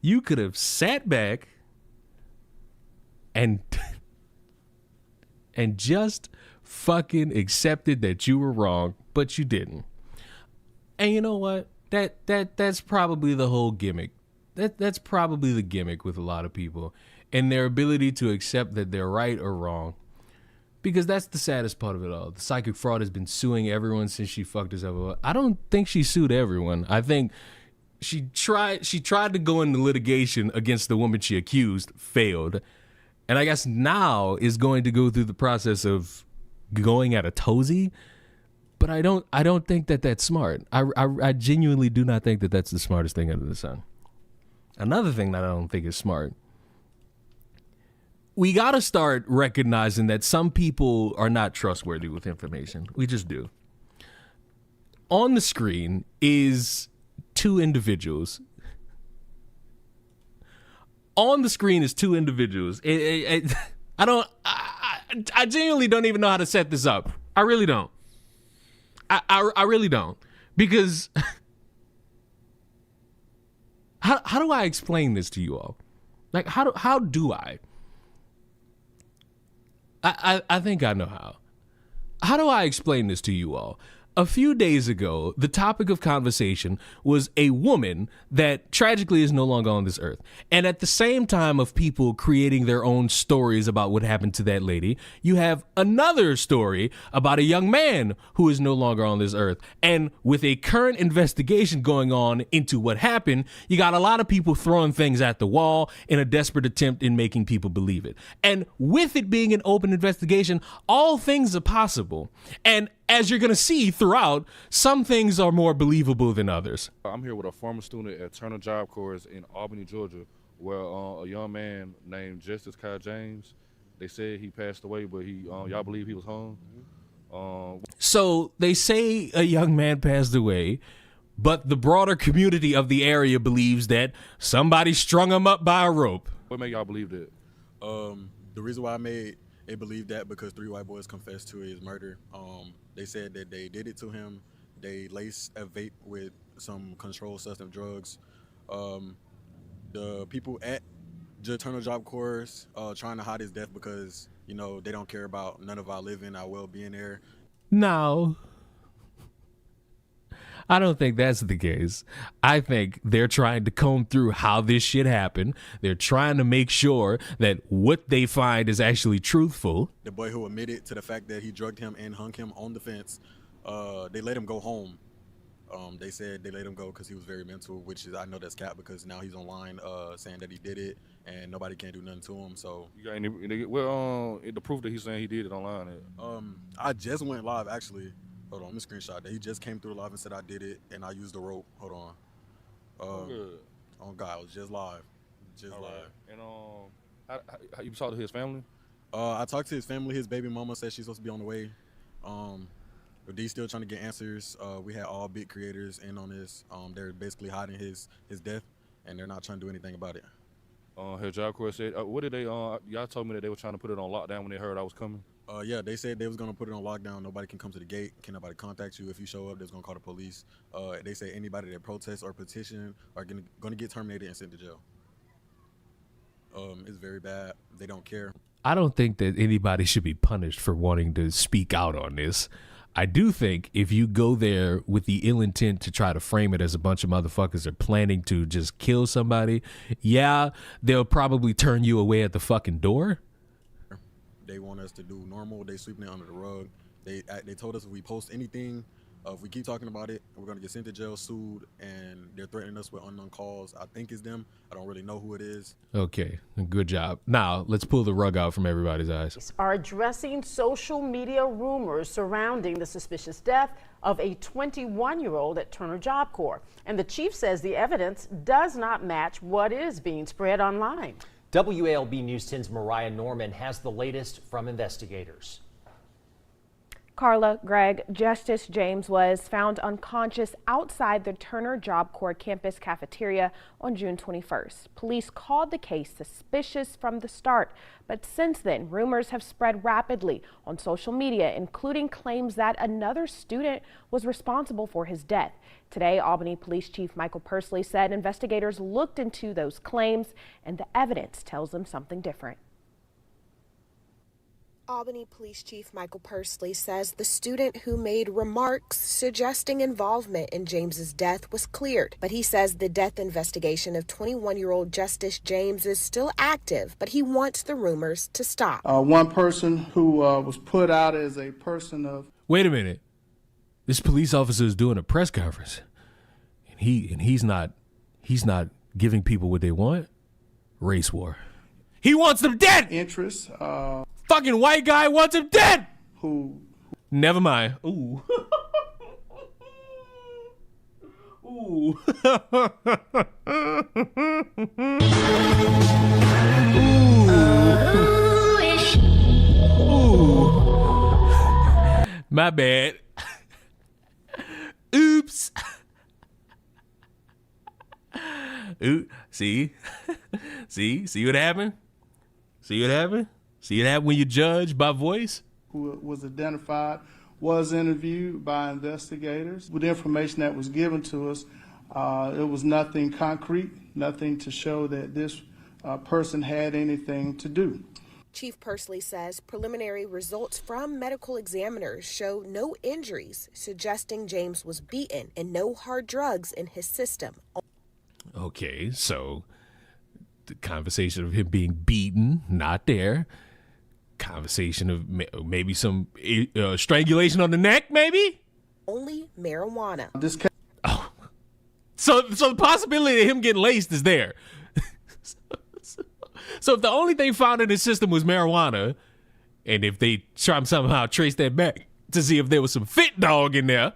[SPEAKER 2] You could have sat back and just fucking accepted that you were wrong, but you didn't. And you know what? That's probably the whole gimmick. That's probably the gimmick with a lot of people and their ability to accept that they're right or wrong. Because that's the saddest part of it all. The psychic fraud has been suing everyone since she fucked herself up. I don't think she sued everyone. I think she tried to go into litigation against the woman she accused, failed. And I guess now is going to go through the process of going at a Tozy. But I don't think that that's smart. I genuinely do not think that that's the smartest thing under the sun. Another thing that I don't think is smart. We got to start recognizing that some people are not trustworthy with information. We just do. On the screen is two individuals. I genuinely don't even know how to set this up. I really don't. I really don't. Because how do I explain this to you all? Like, how do I? I think I know how. How do I explain this to you all? A few days ago, the topic of conversation was a woman that tragically is no longer on this earth. And at the same time of people creating their own stories about what happened to that lady, you have another story about a young man who is no longer on this earth. And with a current investigation going on into what happened, you got a lot of people throwing things at the wall in a desperate attempt in making people believe it. And with it being an open investigation, all things are possible. And as you're going to see throughout, some things are more believable than others.
[SPEAKER 20] I'm here with a former student at Turner Job Corps in Albany, Georgia, where a young man named Justice Kai James, they said he passed away, but y'all believe he was hung?
[SPEAKER 2] So they say a young man passed away, but the broader community of the area believes that somebody strung him up by a rope.
[SPEAKER 20] What made y'all believe that?
[SPEAKER 21] The reason why I made it believe that because 3 white boys confessed to his murder. They said that they did it to him. They laced a vape with some controlled substance drugs. The people at Turner Job Corps trying to hide his death because, you know, they don't care about none of our living, our well-being there.
[SPEAKER 2] No, I don't think that's the case. I think they're trying to comb through how this shit happened. They're trying to make sure that what they find is actually truthful.
[SPEAKER 21] The boy who admitted to the fact that he drugged him and hung him on the fence, they let him go home. They said they let him go because he was very mental, which is, I know that's cap because now he's online saying that he did it and nobody can do nothing to him. So
[SPEAKER 20] You got any, the proof that he's saying he did it online?
[SPEAKER 21] I just went live actually. Hold on, let me screenshot that. He just came through the live and said I did it, and I used the rope. Hold on.
[SPEAKER 20] Good.
[SPEAKER 21] Oh God, it was just live. Just
[SPEAKER 20] All
[SPEAKER 21] live.
[SPEAKER 20] Right. And how you talked to his family?
[SPEAKER 21] I talked to his family. His baby mama said she's supposed to be on the way. But D's still trying to get answers. We had all big creators in on this. They're basically hiding his death, and they're not trying to do anything about it.
[SPEAKER 20] Her Job Corps said, what did they, y'all told me that they were trying to put it on lockdown when they heard I was coming.
[SPEAKER 21] Yeah, they said they was going to put it on lockdown. Nobody can come to the gate. Can nobody contact you? If you show up, they're going to call the police. They say anybody that protests or petition are going to get terminated and sent to jail. It's very bad. They don't care.
[SPEAKER 2] I don't think that anybody should be punished for wanting to speak out on this. I do think if you go there with the ill intent to try to frame it as a bunch of motherfuckers are planning to just kill somebody, yeah, they'll probably turn you away at the fucking door.
[SPEAKER 21] They want us to do normal. They sweeping it under the rug. They told us if we post anything, if we keep talking about it, we're going to get sent to jail, sued, and they're threatening us with unknown calls. I think it's them. I don't really know who it is.
[SPEAKER 2] Okay, good job. Now, let's pull the rug out from everybody's eyes.
[SPEAKER 19] Are addressing social media rumors surrounding the suspicious death of a 21-year-old at Turner Job Corps. And the chief says the evidence does not match what is being spread online.
[SPEAKER 22] WALB News 10's Mariah Norman has the latest from investigators.
[SPEAKER 23] Carla, Greg, Justice James was found unconscious outside the Turner Job Corps campus cafeteria on June 21st. Police called the case suspicious from the start, but since then, rumors have spread rapidly on social media, including claims that another student was responsible for his death. Today, Albany Police Chief Michael Pursley said investigators looked into those claims and the evidence tells them something different.
[SPEAKER 24] Albany Police Chief Michael Pursley says the student who made remarks suggesting involvement in James's death was cleared, but he says the death investigation of 21-year-old Justice James is still active, but he wants the rumors to stop.
[SPEAKER 25] One person who was put out as a person of...
[SPEAKER 2] Wait a minute. This police officer is doing a press conference, and he's not giving people what they want. Race war. He wants them dead.
[SPEAKER 25] Interest.
[SPEAKER 2] Fucking white guy wants him dead.
[SPEAKER 25] Who?
[SPEAKER 2] Never mind. Ooh. Ooh. Ooh. My bad. Oops. Ooh. See what happened? See what happened? See what happened when you judge by voice?
[SPEAKER 25] Who was identified, was interviewed by investigators. With the information that was given to us, it was nothing concrete, nothing to show that this person had anything to do.
[SPEAKER 24] Chief Pursley says preliminary results from medical examiners show no injuries, suggesting James was beaten and no hard drugs in his system.
[SPEAKER 2] Okay, so the conversation of him being beaten, not there. Conversation of maybe some strangulation on the neck, maybe?
[SPEAKER 24] Only marijuana.
[SPEAKER 2] Oh. So the possibility of him getting laced is there. So if the only thing found in his system was marijuana, and if they try to somehow trace that back to see if there was some fit dog in there,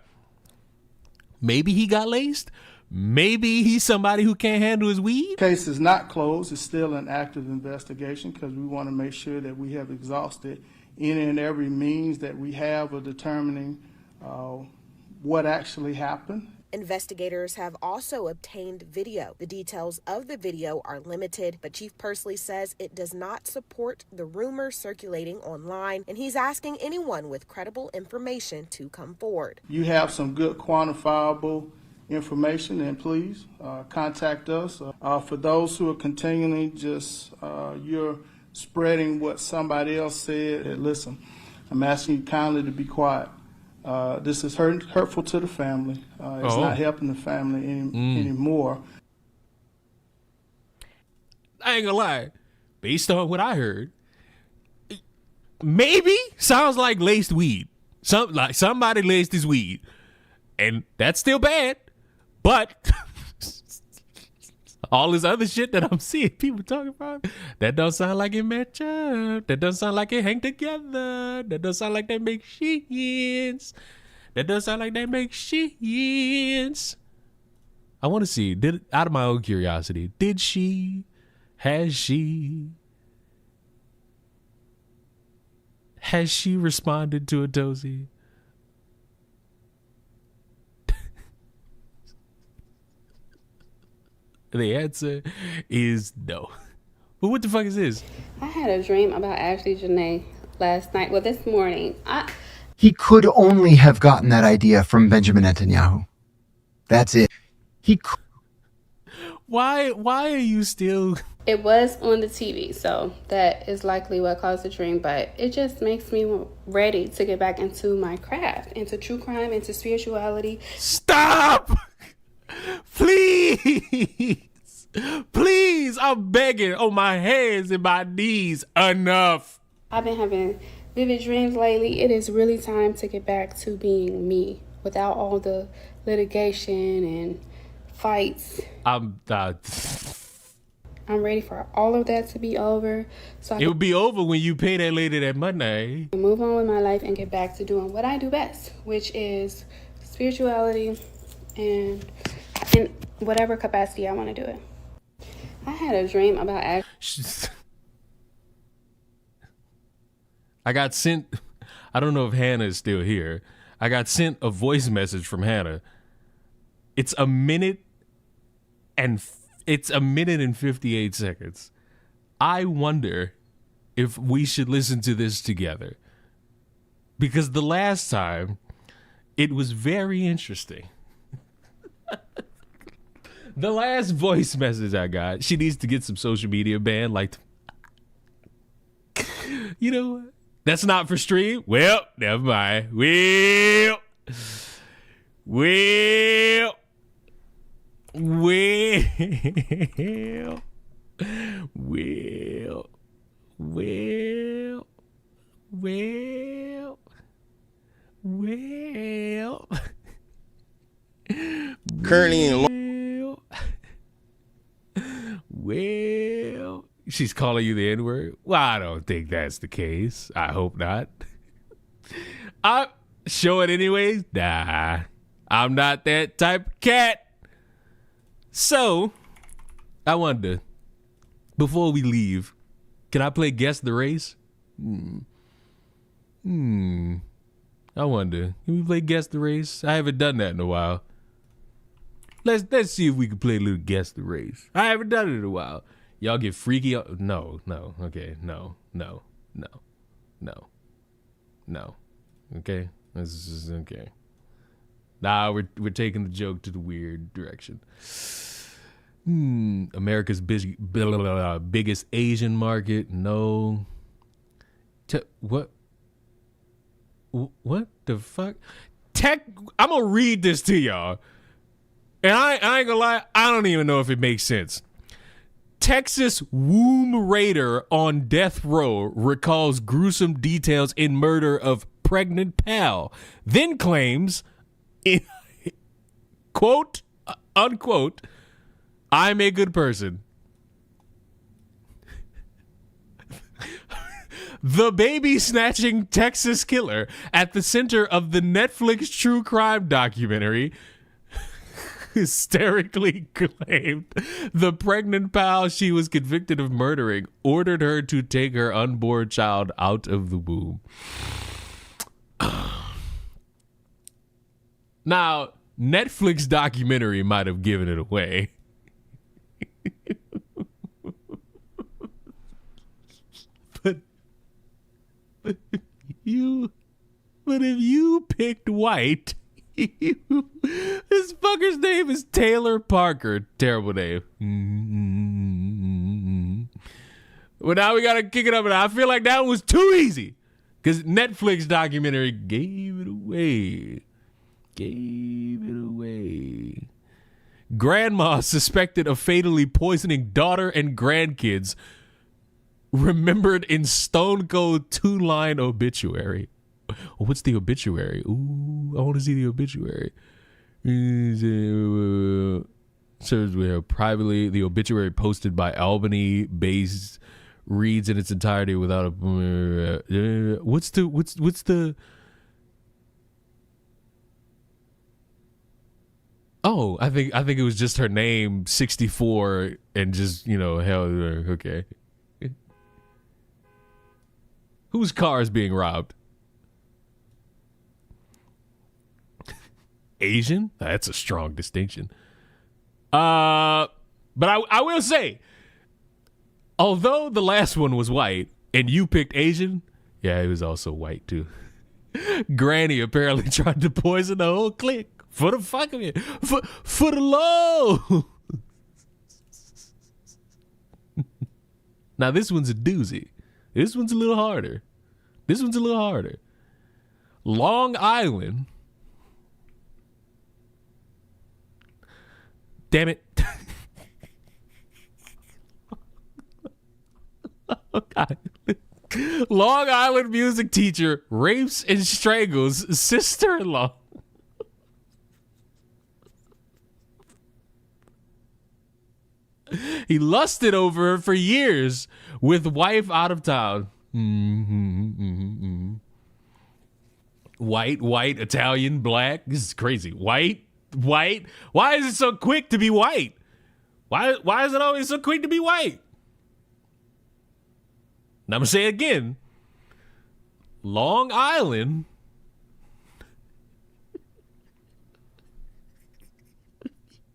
[SPEAKER 2] maybe he got laced. Maybe he's somebody who can't handle his weed.
[SPEAKER 25] Case is not closed. It's still an active investigation because we want to make sure that we have exhausted any and every means that we have of determining what actually happened.
[SPEAKER 24] Investigators have also obtained video. The details of the video are limited, but Chief Pursley says it does not support the rumors circulating online, and he's asking anyone with credible information to come forward.
[SPEAKER 25] You have some good quantifiable information, and please contact us. For those who are continually just you're spreading what somebody else said, listen, I'm asking you kindly to be quiet. This is hurtful to the family. It's not helping the family anymore.
[SPEAKER 2] I ain't gonna lie. Based on what I heard, maybe sounds like laced weed. Somebody laced his weed, and that's still bad. But all this other shit that I'm seeing people talking about, that don't sound like it match up. That doesn't sound like it hang together. That doesn't sound like they make sense. That doesn't sound like they make sense. I want to see, out of my own curiosity, has she responded to a Dozy? The answer is no. But what the fuck is this?
[SPEAKER 18] I had a dream about Ashley Janae last night. Well, this morning.
[SPEAKER 10] He could only have gotten that idea from Benjamin Netanyahu. That's it.
[SPEAKER 2] Why are you still...
[SPEAKER 18] It was on the TV, so that is likely what caused the dream, but it just makes me ready to get back into my craft, into true crime, into spirituality.
[SPEAKER 2] Stop! Please! Please! I'm begging on my hands and my knees. Enough!
[SPEAKER 18] I've been having vivid dreams lately. It is really time to get back to being me without all the litigation and fights. I'm ready for all of that to be over. So
[SPEAKER 2] it will be over when you pay that lady that money.
[SPEAKER 18] Move on with my life and get back to doing what I do best, which is spirituality and in whatever capacity I want to do it. I had a dream about
[SPEAKER 2] I got sent, I don't know if Hannah is still here. I got sent a voice message from Hannah. It's a minute and 58 seconds. I wonder if we should listen to this together. Because the last time, it was very interesting. The last voice message I got, she needs to get some social media banned. Like, you know what? That's not for stream? Well, never mind. Well.
[SPEAKER 13] Currently in
[SPEAKER 2] Well, she's calling you the N-word? Well, I don't think that's the case. I hope not. I show it anyways? Nah, I'm not that type of cat. So, I wonder, before we leave, can I play Guess the Race? I wonder, can we play Guess the Race? I haven't done that in a while. Let's see if we can play a little Guess the Race. I haven't done it in a while. Y'all get freaky. No. Okay, no. Okay, this is okay. Nah, we're taking the joke to the weird direction. America's biggest Asian market. No. What the fuck? I'm gonna read this to y'all. And I ain't gonna lie, I don't even know if it makes sense. Texas womb raider on death row recalls gruesome details in murder of pregnant pal, then claims, in quote, unquote, I'm a good person. The baby snatching Texas killer at the center of the Netflix true crime documentary hysterically claimed the pregnant pal she was convicted of murdering ordered her to take her unborn child out of the womb. Now, Netflix documentary might have given it away. But if you picked white, this fucker's name is Taylor Parker. Terrible name. Well, now we gotta kick it up, and I feel like that was too easy because Netflix documentary gave it away. Grandma suspected of fatally poisoning daughter and grandkids remembered in Stone Cold 2-line obituary. What's the obituary? Ooh, I want to see the obituary. Serves with privately the obituary posted by Albany-based reads in its entirety without a. What's the? Oh, I think it was just her name, 64, and just hell, okay. Whose car is being robbed? Asian? That's a strong distinction. But But I will say, although the last one was white and you picked Asian, yeah, he was also white too. Granny apparently tried to poison the whole clique for the fuck of it. For the low. Now this one's a doozy. This one's a little harder. Long Island. Damn it. Long Island music teacher rapes and strangles sister-in-law. He lusted over her for years with wife out of town. White, Italian, black. This is crazy. White. Why is it so quick to be white? Why is it always so quick to be white? Now I'm going to say it again. Long Island.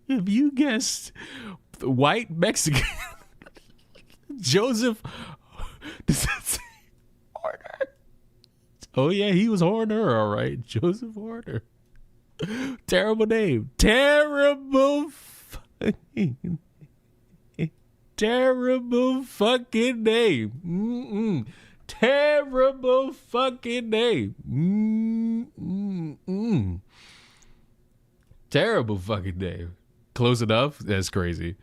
[SPEAKER 2] If you guessed white Mexican, Joseph, does that say Horner? Oh yeah, he was Horner, all right. Joseph Horner. Terrible name. Terrible fucking name. Terrible fucking name. Terrible fucking name. Close enough? That's crazy.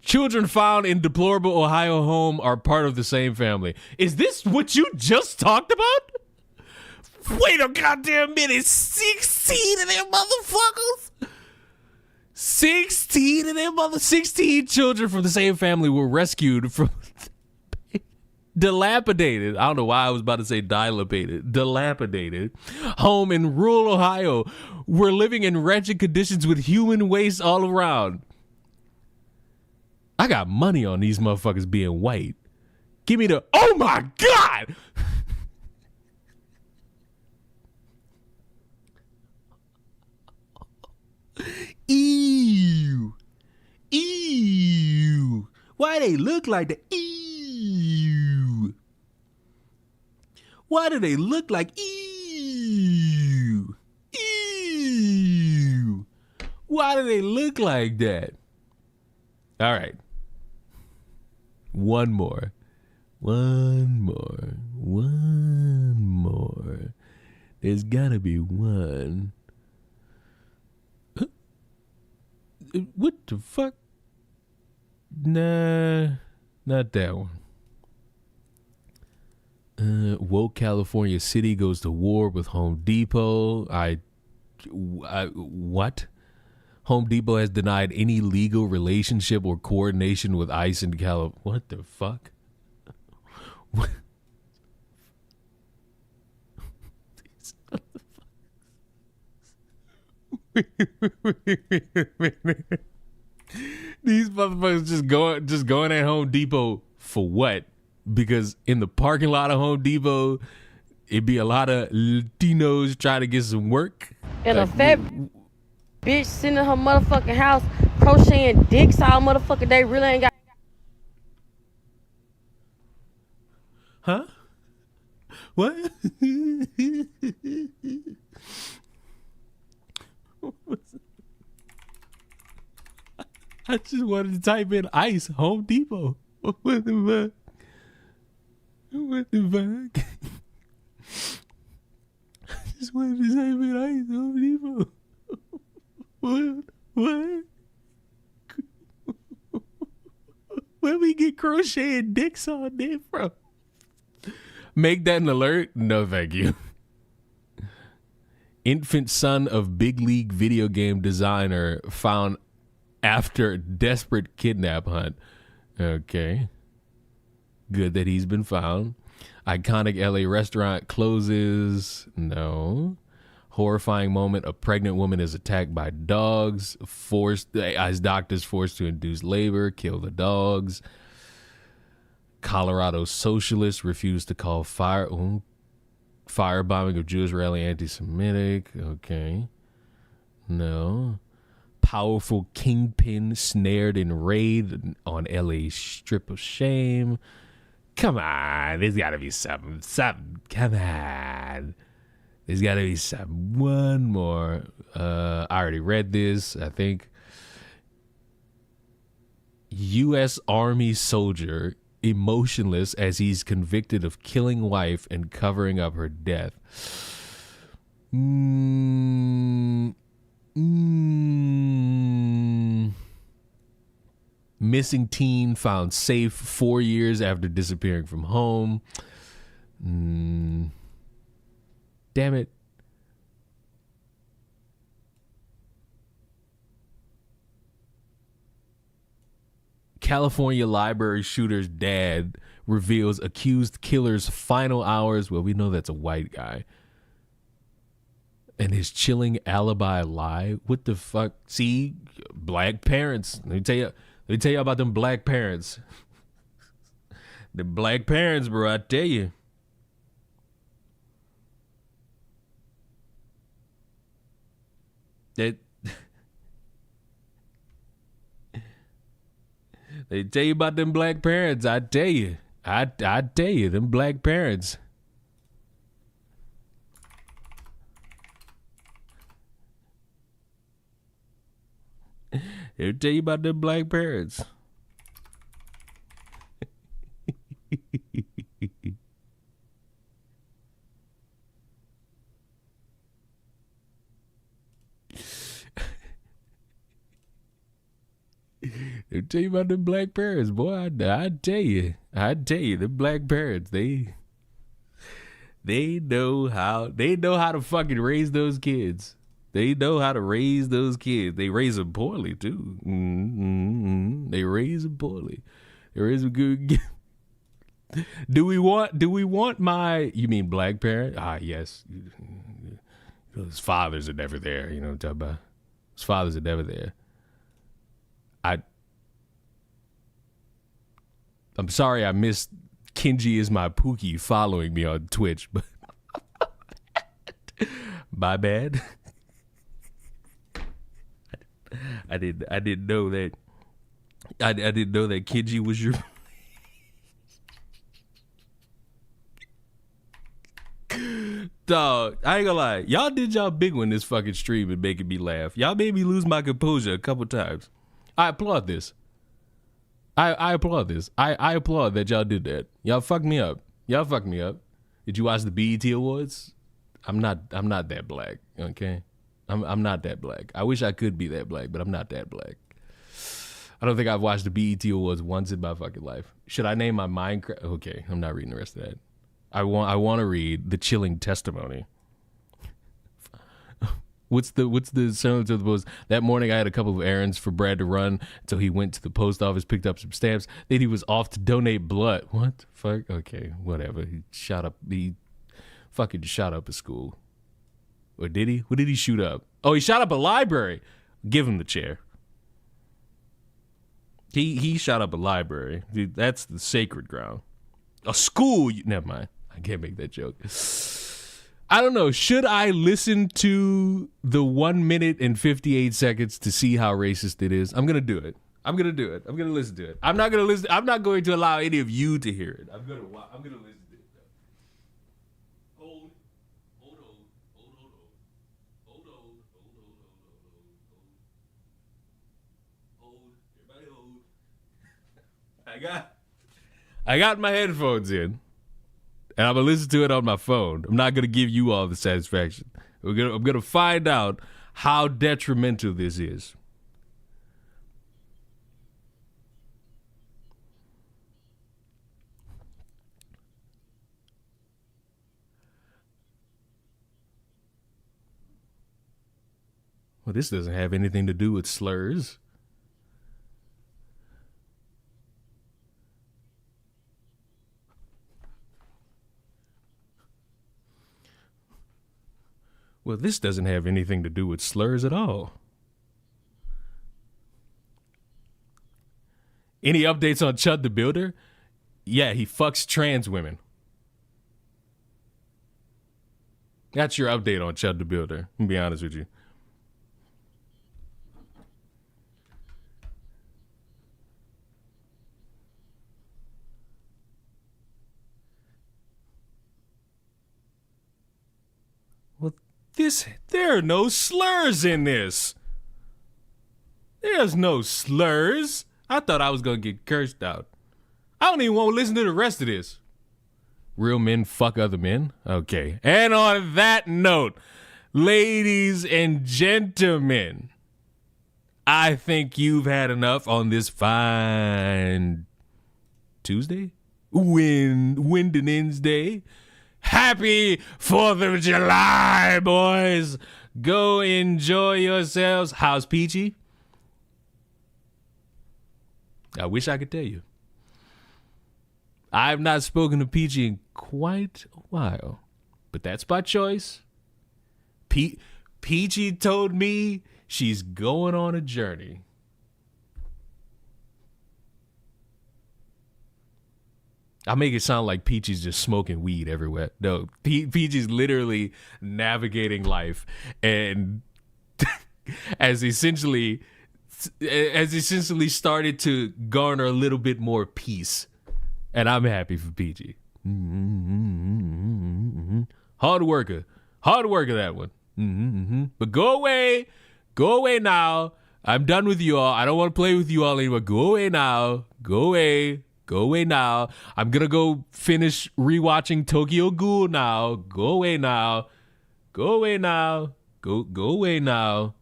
[SPEAKER 2] Children found in deplorable Ohio home are part of the same family. Is this what you just talked about? Wait a goddamn minute. 16 of them motherfuckers? 16 children from the same family were rescued from dilapidated. I don't know why I was about to say dilapidated home in rural Ohio. Were living in wretched conditions with human waste all around. I got money on these motherfuckers being white. Give me the, oh my God! Ew. Why they look like that? Ew. Why do they look like ew? Ew. Why do they look like that? All right. One more. There's gotta be one. What the fuck? Nah, not that one. Woke California City goes to war with Home Depot. What? Home Depot has denied any legal relationship or coordination with ICE in California. What the fuck? What? These motherfuckers just going at Home Depot for what? Because in the parking lot of Home Depot, it'd be a lot of Latinos trying to get some work.
[SPEAKER 1] And a fat bitch sitting in her motherfucking house crocheting dicks all motherfucking day. Really ain't got.
[SPEAKER 2] Huh? What? I just wanted to type in ICE Home Depot. What the fuck? What the fuck? I just wanted to type in ICE Home Depot. What? Where we get crocheting dicks all day from? Make that an alert? No, thank you. Infant son of big league video game designer found after desperate kidnap hunt. Okay. Good that he's been found. Iconic LA restaurant closes. No. Horrifying moment. A pregnant woman is attacked by dogs. As doctors forced to induce labor. Kill the dogs. Colorado socialists refused to call firebombing of Jewish rally anti-Semitic. Okay. No. powerful kingpin snared in raid on LA's strip of shame. Come on, there's got to be something. Come on. There's got to be something. One more. I already read this, I think. U.S. Army soldier emotionless as he's convicted of killing wife and covering up her death. Missing teen found safe 4 years after disappearing from home. Damn it. California library shooter's dad reveals accused killer's final hours. Well, we know that's a white guy. And his chilling alibi lie. What the fuck? See, black parents. Let me tell you about them black parents. The black parents, bro, I tell you. They tell you about them black parents. I tell you. I tell you, them black parents. They'll tell you about them black parents. They'll tell you about them black parents, boy. I tell you, them black parents, they know how to fucking raise those kids. They know how to raise those kids. They raise them poorly too. They raise them poorly. They raise them good. Do we want my? You mean black parent? Ah, yes. His fathers are never there. You know what I'm talking about? His fathers are never there. I'm sorry I missed Kenji is my Pookie following me on Twitch, but my bad. I didn't know that. I didn't know that Kenji was your. Dog, I ain't gonna lie. Y'all did y'all big one this fucking stream and making me laugh. Y'all made me lose my composure a couple times. I applaud this. I applaud this. I applaud that y'all did that. Y'all fucked me up. Y'all fucked me up. Did you watch the BET Awards? I'm not that black, okay? I'm not that black. I wish I could be that black, but I'm not that black. I don't think I've watched the BET Awards once in my fucking life. Should I name my Minecraft? Okay, I'm not reading the rest of that. I want to read the chilling testimony. What's the similar to the post? That morning I had a couple of errands for Brad to run, so he went to the post office, picked up some stamps. Then he was off to donate blood. What the fuck? Okay, whatever. He fucking shot up a school. Or did he? What did he shoot up? Oh, he shot up a library. Give him the chair. He shot up a library. Dude, that's the sacred ground. A school. Never mind. I can't make that joke. I don't know. Should I listen to the 1 minute and 58 seconds to see how racist it is? I'm gonna do it. I'm gonna listen to it. I'm not going to allow any of you to hear it. I'm gonna listen to it. Hold everybody hold. I got my headphones in. And I'm gonna listen to it on my phone. I'm not gonna give you all the satisfaction. I'm gonna find out how detrimental this is. Well, this doesn't have anything to do with slurs. Well, this doesn't have anything to do with slurs at all. Any updates on Chud the Builder? Yeah, he fucks trans women. That's your update on Chud the Builder. I'm be honest with you. There are no slurs in this. There's no slurs. I thought I was going to get cursed out. I don't even want to listen to the rest of this. Real men fuck other men? Okay. And on that note, ladies and gentlemen, I think you've had enough on this fine Tuesday? Wednesday. Happy 4th of July, boys. Go enjoy yourselves. How's Peachy? I wish I could tell you. I've not spoken to Peachy in quite a while, but that's by choice. Peachy told me she's going on a journey. I make it sound like Peachy's just smoking weed everywhere. No, Peachy's literally navigating life and as essentially started to garner a little bit more peace. And I'm happy for Peachy. Hard worker, that one. But go away now. I'm done with you all. I don't want to play with you all anymore. Go away now. Go away now. I'm gonna go finish rewatching Tokyo Ghoul now. Go away now. Go away now. Go away now.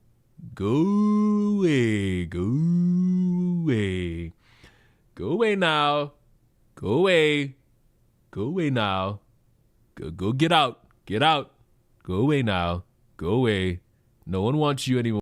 [SPEAKER 2] Go away. Go away. Go away now. Go away. Go away now. Go get out. Get out. Go away now. Go away. No one wants you anymore.